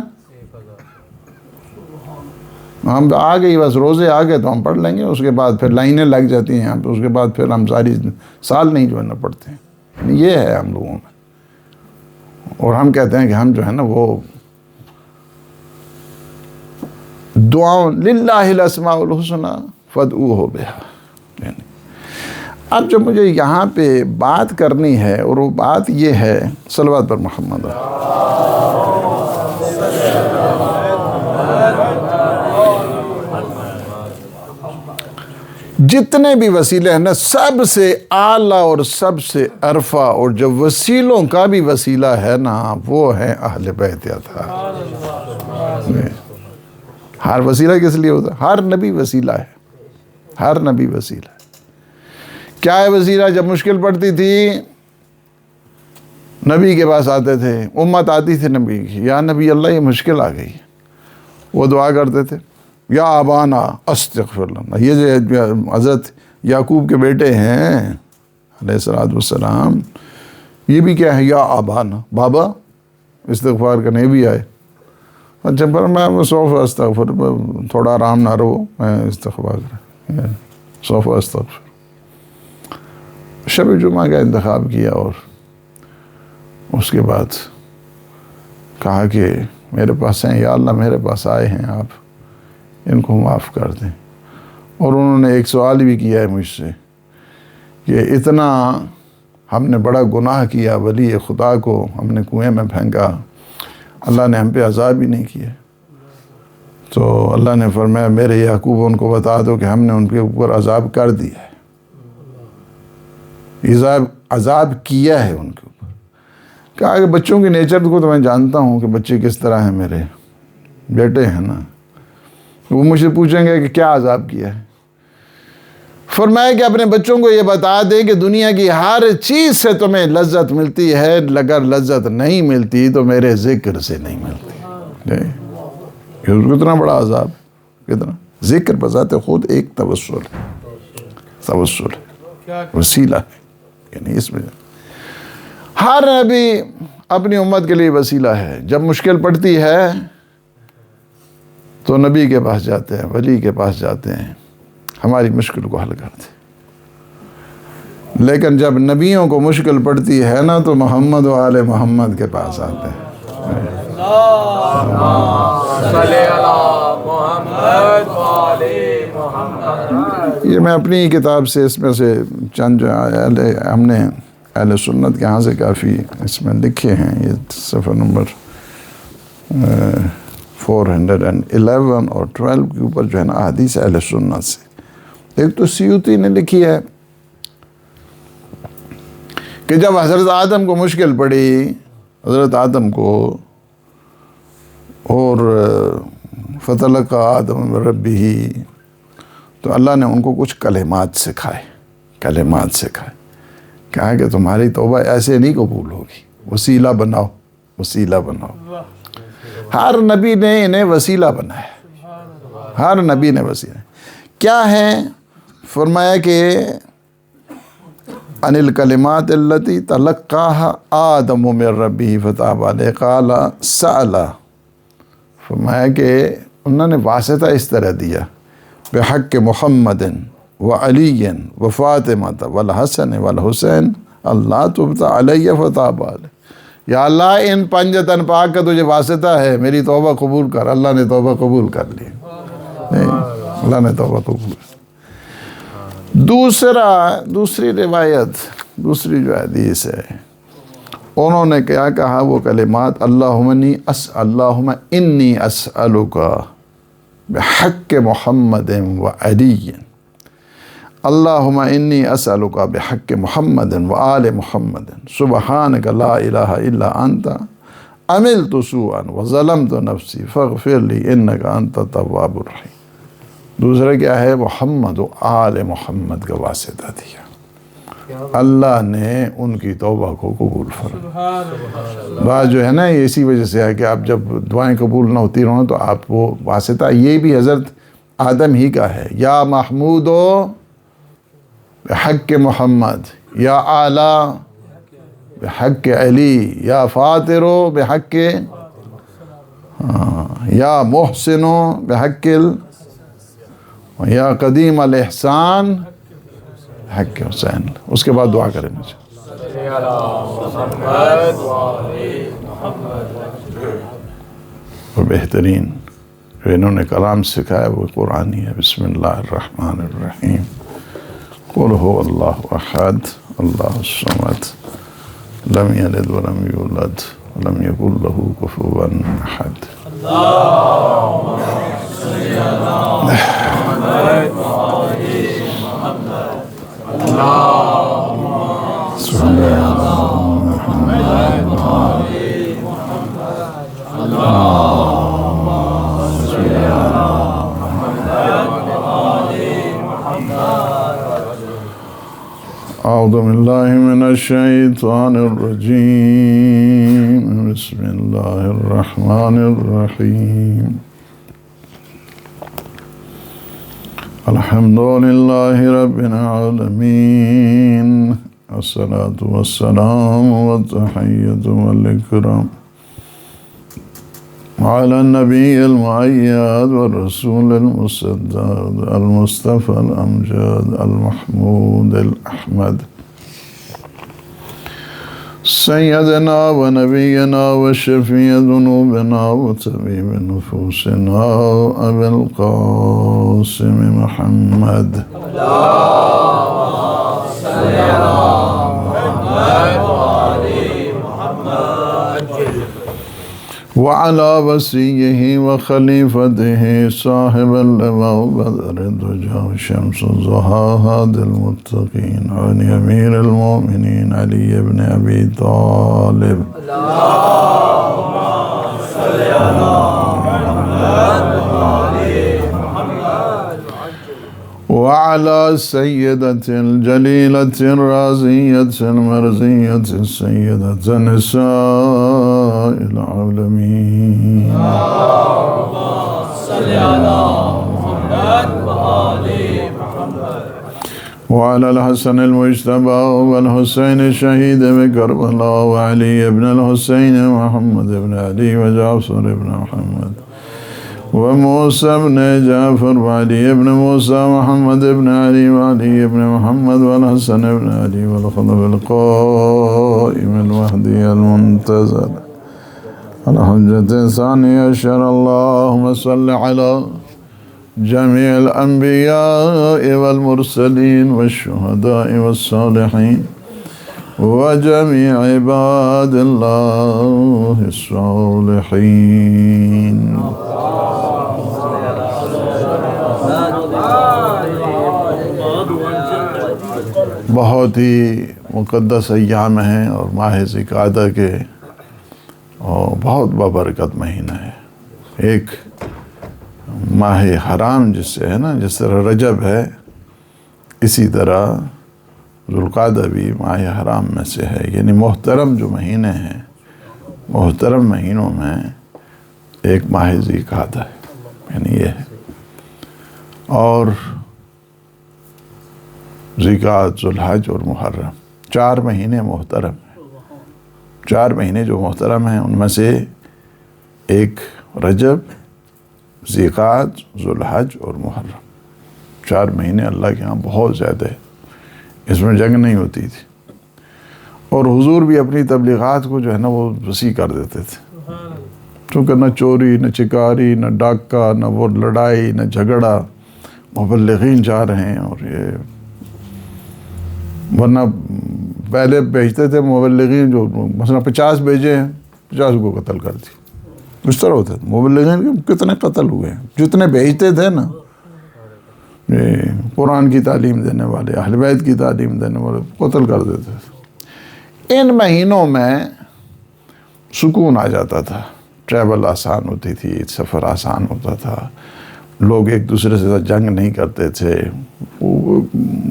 ہم آ گئی بس روزے آ گئے تو ہم پڑھ لیں گے، اس کے بعد پھر لائنیں لگ جاتی ہیں، اس کے بعد پھر ہم ساری سال نہیں جو ہے نا پڑھتے ہیں. یہ ہے ہم لوگوں میں. اور ہم کہتے ہیں کہ ہم جو ہے نا وہ دعاؤں للہ الاسماء الحسنی فادعوہ بہا. یعنی اب جو مجھے یہاں پہ بات کرنی ہے اور وہ بات یہ ہے، صلوات پر محمد. جتنے بھی وسیلے ہیں نا، سب سے اعلیٰ اور سب سے عرفہ اور جو وسیلوں کا بھی وسیلہ ہے نا وہ ہے اہل بیت اطہار. ہر وسیلہ کس لیے ہوتا ہے؟ ہر نبی وسیلہ ہے، ہر نبی وسیلہ ہے. کیا ہے وسیلہ؟ جب مشکل پڑتی تھی نبی کے پاس آتے تھے، امت آتی تھی نبی کی، یا نبی اللہ یہ مشکل آ گئی. وہ دعا کرتے تھے یا ابانا استغفر اللہ. یہ جو حضرت یعقوب کے بیٹے ہیں علیہ الصلوۃ والسلام، یہ بھی کیا ہے؟ یا ابانا، بابا استغفار کرنے بھی آئے. اچھا پر میں سوف استغفر، تھوڑا آرام نہ رہو، میں استغفار کریں، سوف استغفر. شب جمعہ کا انتخاب کیا اور اس کے بعد کہا کہ میرے پاس ہیں یا اللہ، میرے پاس آئے ہیں، آپ ان کو معاف کر دیں. اور انہوں نے ایک سوال بھی کیا ہے مجھ سے کہ اتنا ہم نے بڑا گناہ کیا، ولی خدا کو ہم نے کنویں میں پھینکا، اللہ نے ہم پہ عذاب ہی نہیں کیا. تو اللہ نے فرمایا میرے یعقوب ان کو بتا دو کہ ہم نے ان کے اوپر عذاب کر دیا ہے، عذاب کیا ہے ان کے اوپر. کہا کہ بچوں کی نیچر کو تو میں جانتا ہوں کہ بچے کس طرح ہیں، میرے بیٹے ہیں نا، وہ مجھ سے پوچھیں گے کہ کیا عذاب کیا ہے. فرمایا کہ اپنے بچوں کو یہ بتا دے کہ دنیا کی ہر چیز سے تمہیں لذت ملتی ہے، اگر لذت نہیں ملتی تو میرے ذکر سے نہیں ملتی. کتنا بڑا عذاب، کتنا. ذکر بذات خود ایک توسل ہے، توسل ہے، وسیلہ ہے. یعنی اس میں ہر نبی اپنی امت کے لیے وسیلہ ہے. جب مشکل پڑتی ہے تو نبی کے پاس جاتے ہیں، ولی کے پاس جاتے ہیں، ہماری مشکل کو حل کرتے ہیں. لیکن جب نبیوں کو مشکل پڑتی ہے نا تو محمد و آل محمد کے پاس آتے ہیں. یہ میں اپنی کتاب سے اس میں سے چند جو ہم نے اہل سنت کے ہاں سے کافی اس میں لکھے ہیں. یہ صفحہ نمبر 411 اور 12 کے اوپر جو ہے نا احادیث اہل سنت سے. ایک تو سیوطی نے لکھی ہے کہ جب حضرت آدم کو مشکل پڑی، حضرت آدم کو، اور فتلقى آدم من ربہ، تو اللہ نے ان کو کچھ کلمات سکھائے، کلمات سکھائے. کہا کہ تمہاری توبہ ایسے نہیں قبول ہوگی، وسیلہ بناؤ، وسیلہ بناؤ. ہر نبی نے انہیں وسیلہ بنایا، ہر نبی نے وسیلہ کیا ہے؟ فرمایا کہ ان الکلمات التی تلقاها آدم من ربہ فتاب علیہ قال سأل، فرمایا کہ انہوں نے واسطہ اس طرح دیا بحق محمد و علی و فاطمہ والحسن والحسین اللہ تبت علیہ فتاب علیہ، یا اللہ ان پنجتن پاک کا تجھے واسطہ ہے، میری توبہ قبول کر۔ اللہ نے توبہ قبول کر لی، اللہ نے توبہ قبول کر۔ دوسری روایت، دوسری جو حدیث ہے، انہوں نے کیا کہا وہ کلمات، اللہم انی اسألک بحق محمد و علی، اللہم انی اسألک بحق محمد و آل محمد سبحانک لا الہ الا انت عملت سوءا وظلمت نفسی فاغفر لی انک انت التواب الرحیم۔ دوسرا کیا ہے؟ محمد و آل محمد کا واسطہ دیا، اللہ نے ان کی توبہ کو قبول فرمایا۔ بات جو ہے نا اسی وجہ سے ہے کہ آپ جب دعائیں قبول نہ ہوتی رہوں تو آپ وہ واسطہ، یہ بھی حضرت آدم ہی کا ہے، یا محمود بحق محمد، یا اعلی بحق علی، یا فاطر بحق یا محسن بحق یا قدیم الاحسان حق حسین۔ اس کے بعد دعا کریں مجھے اور بہترین جو انہوں نے کلام سکھایا وہ قرآنی ہے۔ بسم اللہ الرحمن الرحیم، قل هو اللہ احد اللہ الصمد لم یلد ولم یولد ولم یکن له کفوا احد۔ اعوذ باللہ من الشیطان الرجیم، بسم اللہ الرحمن الرحیم، الحمد للہ رب العالمین، الصلاة والسلام والتحیۃ والاکرام على النبی المؤید والرسول المصدق المصطفى الامجد المحمود الاحمد سیدنا و نبینا و شفیع ذنوبنا و طبیب نفوسنا ابی القاسم محمد وعلى وصيه وخليفته صاحب اللواء بدر الدجى شمس الضحى هادي المتقين عن أمير المؤمنين علي بن أبي طالب اللهم صل على وعلى سيدة الجليلة الرازية المرزية السيدة نساء العالمين اللهم صل على محمد وآل محمد وعلى الحسن المجتبى والحسين الشهيد بكربلاء وعلي بن الحسين محمد بن علي وجعفر بن محمد وموسى بن جعفر وعلي بن موسى محمد بن علي وعلي بن محمد والحسن بن علي والخلف القائم الوحدي المنتظر الحجة الثانية عشر اللهم صل على جميع الأنبياء والمرسلين والشهداء والصالحين وجميع عباد الله الصالحين بہت ہی مقدس ایام ہیں اور ماہ ذوالقعدہ کے اور بہت بابرکت مہینہ ہے۔ ایک ماہ حرام جس سے ہے نا، جس طرح رجب ہے اسی طرح ذوالقعدہ بھی ماہ حرام میں سے ہے، یعنی محترم جو مہینے ہیں، محترم مہینوں میں ایک ماہ ذی قعدہ ہے، یعنی یہ ہے، اور ذی قعدہ، ذوالحج اور محرم، 4 مہینے محترم ہیں۔ 4 مہینے جو محترم ہیں ان میں سے ایک رجب، ذی قعدہ، ذوالحج اور محرم، 4 مہینے اللہ کے ہاں بہت زیادہ ہے، اس میں جنگ نہیں ہوتی تھی، اور حضور بھی اپنی تبلیغات کو جو ہے نا وہ وسیع کر دیتے تھے، کیونکہ نہ چوری، نہ چکاری، نہ ڈاکہ، نہ وہ لڑائی، نہ جھگڑا، مبلغین جا رہے ہیں، اور یہ ورنہ پہلے بھیجتے تھے مبلغین، جو مثلا 50 بھیجے ہیں 50 کو قتل کر دی، اس طرح ہوتا تھا۔ مبلغین کے کتنے قتل ہوئے ہیں، جتنے بھیجتے تھے نا، قرآن کی تعلیم دینے والے، اہل بیت کی تعلیم دینے والے قتل کر دیتے تھے۔ ان مہینوں میں سکون آ جاتا تھا، ٹریول آسان ہوتی تھی، سفر آسان ہوتا تھا، لوگ ایک دوسرے سے جنگ نہیں کرتے تھے۔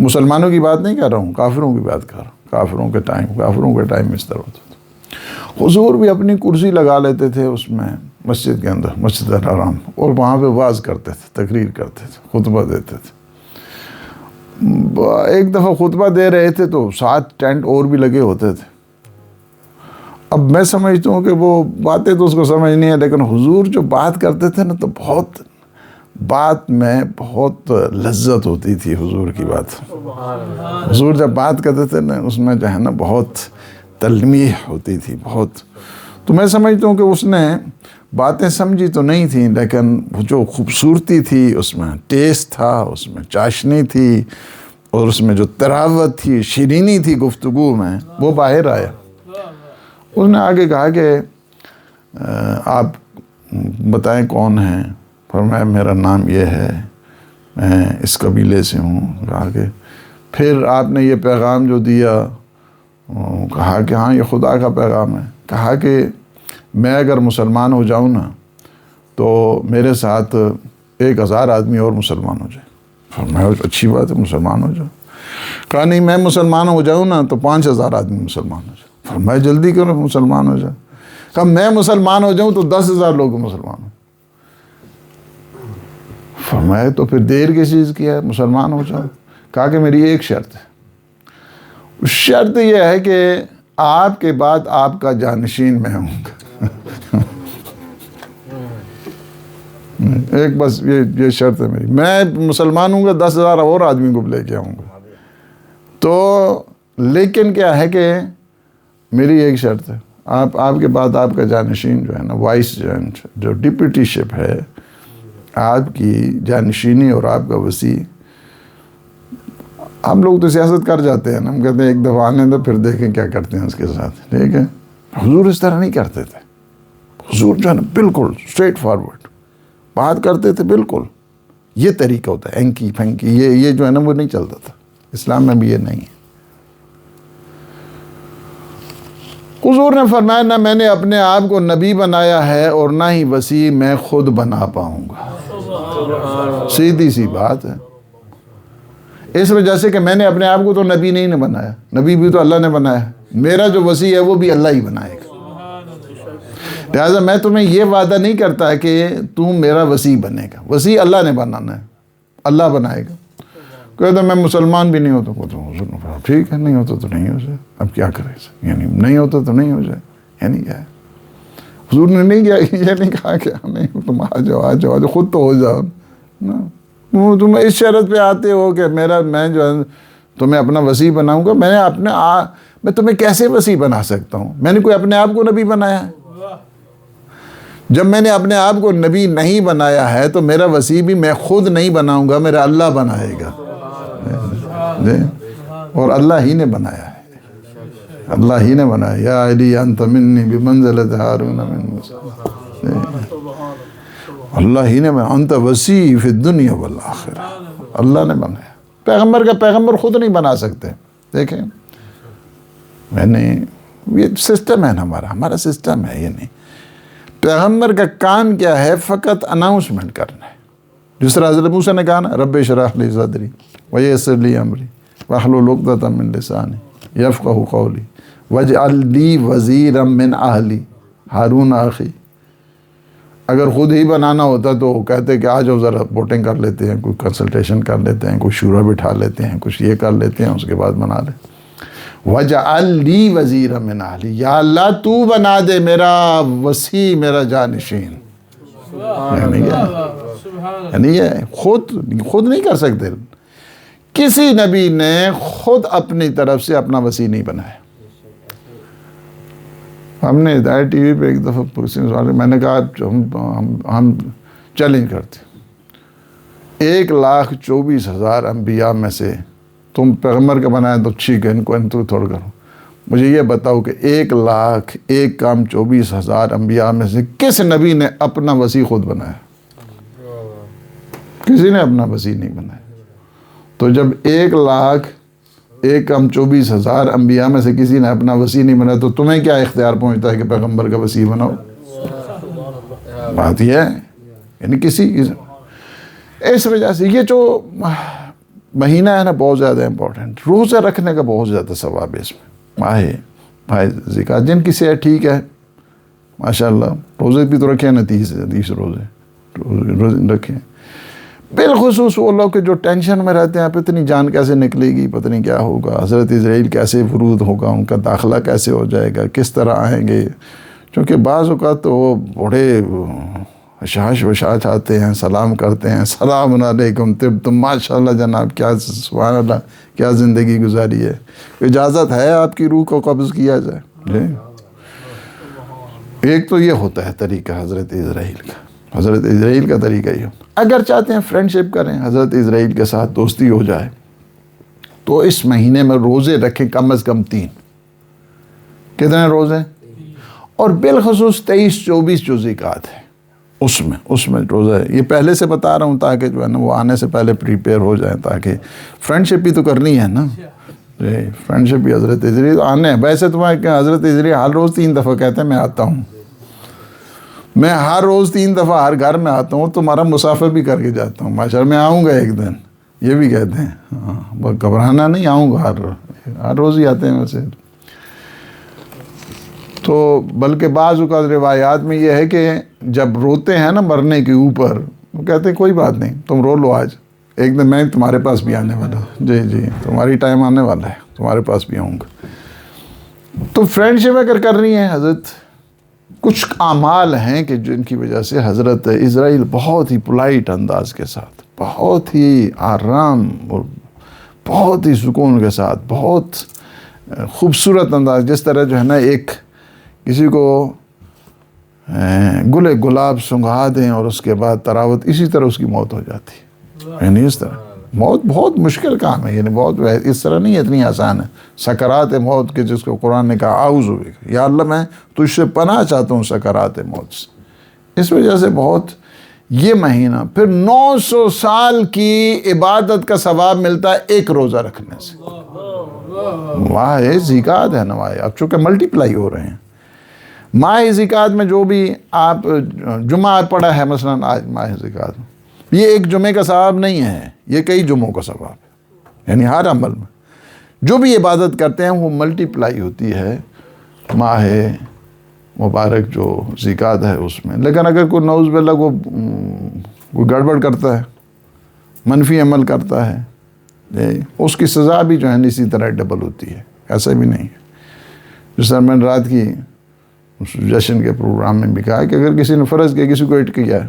مسلمانوں کی بات نہیں کر رہا ہوں، کافروں کی بات کر رہا ہوں، کافروں کے ٹائم اس طرح ہوتا تھا۔ حضور بھی اپنی کرسی لگا لیتے تھے اس میں، مسجد کے اندر، مسجد الحرام، اور وہاں پہ واعظ کرتے تھے، تقریر کرتے تھے، خطبہ دیتے تھے۔ ایک دفعہ خطبہ دے رہے تھے تو 7 ٹینٹ اور بھی لگے ہوتے تھے۔ اب میں سمجھتا ہوں کہ وہ باتیں تو اس کو سمجھ نہیں ہے، لیکن حضور جو بات کرتے تھے نا تو بات میں بہت لذت ہوتی تھی حضور کی بات۔ حضور جب بات کرتے تھے نا اس میں جو ہے نا بہت تلمیح ہوتی تھی، بہت۔ تو میں سمجھتا ہوں کہ اس نے باتیں سمجھی تو نہیں تھیں، لیکن وہ جو خوبصورتی تھی اس میں، ٹیسٹ تھا اس میں، چاشنی تھی، اور اس میں جو تراوت تھی، شیرینی تھی گفتگو میں، وہ باہر آیا۔ اس نے آگے کہا کہ آپ بتائیں کون ہیں؟ فرمایا میرا نام یہ ہے، میں اس قبیلے سے ہوں۔ کہا کہ پھر آپ نے یہ پیغام جو دیا، کہا کہ ہاں یہ خدا کا پیغام ہے۔ کہا کہ میں اگر مسلمان ہو جاؤں نا تو میرے ساتھ 1000 آدمی اور مسلمان ہو جائے۔ فرمایا اچھی بات ہے، مسلمان ہو جاؤ۔ کہا نہیں، میں مسلمان ہو جاؤں نا تو 5000 آدمی مسلمان ہو جائے۔ فرمایا جلدی کرو مسلمان ہو جاؤ۔ کہا میں مسلمان ہو جاؤں تو 10,000 لوگ مسلمان ہو۔ فرمایا تو پھر دیر کس چیز کی ہے، مسلمان ہو جاؤ۔ کہا کہ میری ایک شرط ہے، شرط یہ ہے کہ آپ کے بعد آپ کا جانشین میں ہوں گا۔ ایک بس یہ شرط ہے میری، میں مسلمان ہوں گا، 10,000 اور آدمی کو لے کے آؤں گا۔ تو لیکن کیا ہے کہ میری ایک شرط ہے، آپ کے بعد آپ کا جانشین جو ہے نا، وائس جو ڈپٹی شپ ہے، آپ کی جانشینی اور آپ کا وسیع۔ ہم لوگ تو سیاست کر جاتے ہیں نا، ہم کہتے ہیں ایک دفعہ آنے دو پھر دیکھیں کیا کرتے ہیں اس کے ساتھ، ٹھیک ہے۔ حضور اس طرح نہیں کرتے تھے، حضور جو ہے نا بالکل اسٹریٹ فارورڈ بات کرتے تھے، بالکل یہ طریقہ ہوتا ہے، اینکی پھینکی یہ جو ہے نا وہ نہیں چلتا تھا، اسلام میں بھی یہ نہیں ہے۔ حضور نے فرمایا نہ میں نے اپنے آپ کو نبی بنایا ہے اور نہ ہی وسیع میں خود بنا پاؤں گا، سیدھی سی بات ہے۔ اس وجہ سے کہ میں نے اپنے آپ کو تو نبی نہیں نے بنایا، نبی بھی تو اللہ نے بنایا، میرا جو وسیع ہے وہ بھی اللہ ہی بنائے گا۔ لہٰذا میں تمہیں یہ وعدہ نہیں کرتا کہ تم میرا وسیع بنے گا، وسیع اللہ نے بنانا ہے، اللہ بنائے گا۔ کہتا میں مسلمان بھی نہیں ہوتا، ٹھیک ہے نہیں ہوتا تو نہیں ہو جائے، اب کیا کرے، یعنی نہیں ہوتا تو نہیں ہو جائے، یعنی کیا ہے۔ حضور نے نہیں کیا، یہ نہیں کہا کہ نہیں تم آ جاؤ خود تو ہو جاؤ نا، تم اس شرط پہ آتے ہو کہ میں جو ہے تمہیں اپنا وسیع بناؤں گا۔ میں تمہیں کیسے وسیع بنا سکتا ہوں؟ میں نے کوئی اپنے آپ کو نبی بنایا ہے؟ جب میں نے اپنے آپ کو نبی نہیں بنایا ہے تو میرا وسیع بھی میں خود نہیں بناؤں گا، میرا اللہ بنائے گا، اور اللہ ہی نے بنایا ہے، اللہ ہی نے بنایا۔ یا علی انت منی بمنزلۃ ہارون من موسیٰ، اللہ ہی نے بنایا، انت وسیع فی الدنیا والآخرہ، اللہ نے بنایا۔ پیغمبر خود نہیں بنا سکتے۔ دیکھیں یہ سسٹم ہے ہمارا سسٹم ہے، یہ نہیں۔ پیغمبر کا کام کیا ہے؟ فقط اناؤنسمنٹ کرنا ہے، جس طرح حضرت موسیٰ نے کہا نا رب اشرح لی صدری ویسر لی امری واحلل عقدۃ من لسانی یفقہوا قولی واجعل لی وزیرا من اہلی ہارون اخی۔ اگر خود ہی بنانا ہوتا تو کہتے کہ آ جاؤ ذرا ووٹنگ کر لیتے ہیں، کوئی کنسلٹیشن کر لیتے ہیں، کوئی شورا بٹھا لیتے ہیں، کچھ یہ کر لیتے ہیں، اس کے بعد بنا لیں۔ وَجَعَلْ لِي وَزِيرًا مِّنْ أَهْلِي، یا اللہ تو بنا دے میرا وسیع، میرا جانشین۔ یعنی یہ خود نہیں کر سکتے، کسی نبی نے خود اپنی طرف سے اپنا وسیع نہیں بنایا۔ ہم نے ہدایت ٹی وی پہ ایک دفعہ میں نے کہا ہم چیلنج کرتے 1,24,000 انبیاء میں سے تم پیغمبر کا بنایا تو ٹھیک ہے، ان کو تھوڑا کرو، مجھے یہ بتاؤ کہ 1,24,000 انبیاء میں سے کس نبی نے اپنا وسیع خود بنایا؟ کسی نے اپنا وسیع نہیں بنایا۔ تو جب 1,24,000 انبیاء میں سے کسی نے اپنا وسیع نہیں بنایا تو تمہیں کیا اختیار پہنچتا ہے کہ پیغمبر کا وسیع بناؤ؟ بات یہ ہے، یعنی اس وجہ سے یہ جو مہینہ ہے نا بہت زیادہ امپورٹنٹ، روزہ رکھنے کا بہت زیادہ ثواب ہے اس میں۔ ماہ ذکر جن کی صحت ٹھیک ہے ماشاءاللہ روزے بھی تو رکھیں نا، 30 روزے رکھیں۔ بالخصوص وہ لوگ کہ جو ٹینشن میں رہتے ہیں پتہ نہیں جان کیسے نکلے گی، پتہ نہیں کیا ہوگا، حضرت اسرائیل کیسے ورود ہوگا، ان کا داخلہ کیسے ہو جائے گا، کس طرح آئیں گے، چونکہ بعض اوقات تو وہ بڑے وشاش آتے ہیں، سلام کرتے ہیں، السلام علیکم تم ماشاءاللہ جناب، کیا سبحان اللہ کیا زندگی گزاری ہے، اجازت ہے آپ کی روح کو قبض کیا جائے جی۔ ایک تو یہ ہوتا ہے طریقہ حضرت اسرائیل کا طریقہ یہ ہوتا ہے۔ اگر چاہتے ہیں فرینڈ شپ کریں، حضرت اسرائیل کے ساتھ دوستی ہو جائے تو اس مہینے میں روزے رکھیں کم از کم 3۔ کتنے روزے؟ اور بالخصوص 23-24 جو ذکات ہے اس میں روزہ ہے۔ یہ پہلے سے بتا رہا ہوں تاکہ جو ہے نا وہ آنے سے پہلے پریپیئر ہو جائیں، تاکہ فرینڈ شپ بھی تو کرنی ہے نا جی، فرینڈ شپ بھی حضرت اسرائیل آنے ہیں۔ ویسے تمہیں کہ حضرت اسرائیل ہر روز 3 دفعہ کہتے ہیں میں آتا ہوں، میں ہر روز 3 دفعہ ہر گھر میں آتا ہوں، تمہارا مسافر بھی کر کے جاتا ہوں، ماشاءاللہ میں آؤں گا ایک دن، یہ بھی کہتے ہیں۔ ہاں گھبرانا نہیں، آؤں گا ہر روز ہی آتے ہیں ویسے تو۔ بلکہ بعض اوقات روایات میں یہ ہے کہ جب روتے ہیں نا مرنے کے اوپر، وہ کہتے ہیں کوئی بات نہیں تم رو لو، آج ایک دن میں تمہارے پاس بھی آنے والا ہوں، جی تمہاری ٹائم آنے والا ہے، تمہارے پاس بھی آؤں گا۔ تو فرینڈ شپ اگر کر رہی ہیں حضرت، کچھ اعمال ہیں کہ جن کی وجہ سے حضرت اسرائیل بہت ہی پولائٹ انداز کے ساتھ، بہت ہی آرام اور بہت ہی سکون کے ساتھ، بہت خوبصورت انداز، جس طرح جو ہے نا ایک کسی کو گل گلاب سنگھا دیں اور اس کے بعد تراوت، اسی طرح اس کی موت ہو جاتی ہے۔ یعنی اس طرح موت بہت مشکل کام ہے، یعنی بہت اس طرح نہیں ہے، اتنی آسان ہے۔ سکرات موت کے جس کو قرآن نے کہا اعوذ بک، یا اللہ میں تجھ سے پناہ چاہتا ہوں سکرات موت سے۔ اس وجہ سے بہت یہ مہینہ، پھر 900 سال کی عبادت کا ثواب ملتا ہے ایک روزہ رکھنے سے۔ ماہ ذکات ہے نا، اب چونکہ ملٹی پلائی ہو رہے ہیں ماہ ذکات میں، جو بھی آپ جمعہ پڑھا ہے مثلاً آج ماہ ذکات میں، یہ ایک جمعے کا ثواب نہیں ہے، یہ کئی جمعوں کا ثواب ہے۔ یعنی ہر عمل میں جو بھی عبادت کرتے ہیں وہ ملٹی پلائی ہوتی ہے ماہ مبارک جو ذکات ہے اس میں۔ لیکن اگر کوئی نعوذ باللہ کوئی گڑبڑ کرتا ہے، منفی عمل کرتا ہے، اس کی سزا بھی جو ہے اسی طرح ڈبل ہوتی ہے، ایسا بھی نہیں ہے۔ جس طرح میں نے رات کی جشن کے پروگرام میں بھی کہا کہ اگر کسی نے فرض کیا، کسی کو ہٹ کیا ہے،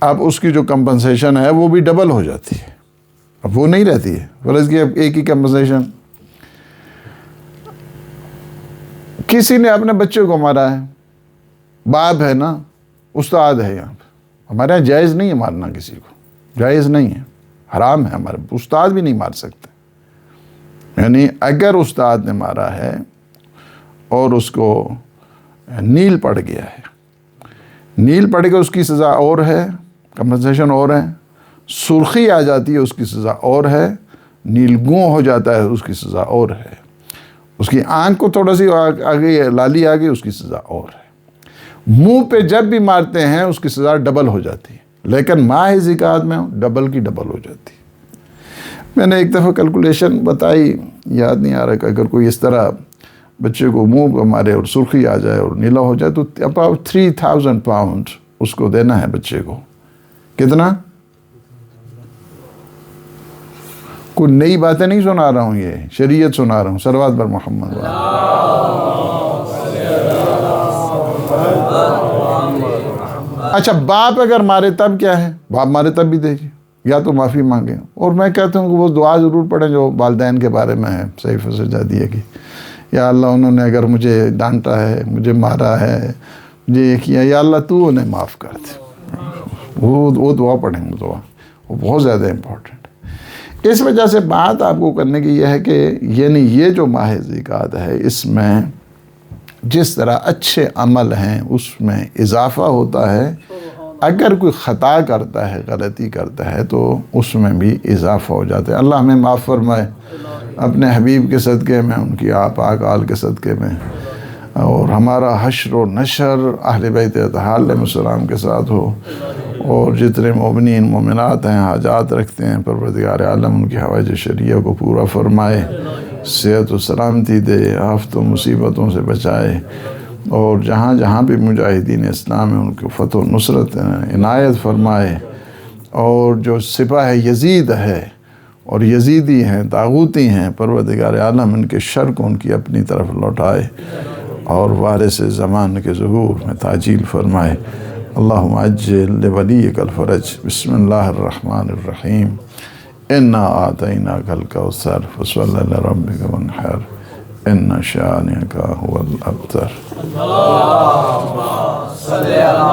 اب اس کی جو کمپنسیشن ہے وہ بھی ڈبل ہو جاتی ہے، اب وہ نہیں رہتی ہے فرض کی ایک ہی کمپنسیشن۔ کسی نے اپنے بچے کو مارا ہے، باپ ہے نا، استاد ہے، یہاں پہ ہمارے یہاں جائز نہیں ہے مارنا کسی کو، جائز نہیں ہے، حرام ہے، ہمارے استاد بھی نہیں مار سکتے۔ یعنی اگر استاد نے مارا ہے اور اس کو نیل پڑ گیا ہے، نیل پڑ گیا، اس کی سزا اور ہے، کمپنسیشن اور ہے، سرخی آ جاتی ہے اس کی سزا اور ہے، نیل گوں ہو جاتا ہے اس کی سزا اور ہے، اس کی آنکھ کو تھوڑا سی آگے لالی آ گئی اس کی سزا اور ہے، منہ پہ جب بھی مارتے ہیں اس کی سزا ڈبل ہو جاتی ہے، لیکن ماہ ذکات میں ڈبل کی ڈبل ہو جاتی ہے۔ میں نے ایک دفعہ کیلکولیشن بتائی، یاد نہیں آ رہا کہ اگر کوئی اس طرح بچے کو منہ پہ مارے اور سرخی آ جائے اور نیلا ہو جائے تو about 3,000 pounds اس کو دینا ہے بچے کو. کتنا؟ کوئی نئی باتیں نہیں سنا رہا ہوں، یہ شریعت سنا رہا ہوں. صلوات بر محمد. اچھا باپ اگر مارے تب کیا ہے؟ باپ مارے تب بھی دیجیے، یا تو معافی مانگیں. اور میں کہتا ہوں کہ وہ دعا ضرور پڑھیں جو والدین کے بارے میں ہے صحیفہ سجادیہ کی. یا اللہ انہوں نے اگر مجھے ڈانٹا ہے، مجھے مارا ہے، مجھے یہ کیا، یا اللہ تو انہیں معاف کر دے. وہ دعا پڑھیں، وہ دعا وہ بہت زیادہ امپورٹنٹ. اس وجہ سے بات آپ کو کرنے کی یہ ہے کہ یعنی یہ جو ماہ ذوالقعدہ ہے اس میں جس طرح اچھے عمل ہیں اس میں اضافہ ہوتا ہے. اگر کوئی خطا کرتا ہے، غلطی کرتا ہے تو اس میں بھی اضافہ ہو جاتا ہے. اللہ ہمیں معاف فرمائے اپنے حبیب کے صدقے میں، ان کی پاک آل کے صدقے میں، اور ہمارا حشر و نشر اہل بیت اطہار علیہ السلام کے ساتھ ہو. اور جتنے مومنین مومنات ہیں حاجات رکھتے ہیں، پروردگار عالم ان کی حوائج شرعیہ کو پورا فرمائے، صحت و سلامتی دے، آفت و مصیبتوں سے بچائے، اور جہاں جہاں بھی مجاہدین اسلام ہیں ان کو فتح و نصرت عنایت فرمائے. اور جو سپاہ یزید ہے اور یزیدی ہیں، طاغوتی ہیں، پروردگار عالم ان کے شر کو ان کی اپنی طرف لوٹائے اور وارث زمان کے ظہور میں تعجیل فرمائے. اللہم عجل لولیک الفرج. بسم اللہ الرحمن الرحیم. انا آتیناک الکوثر فصلی لربک وانحر ان شانئک هو الابتر.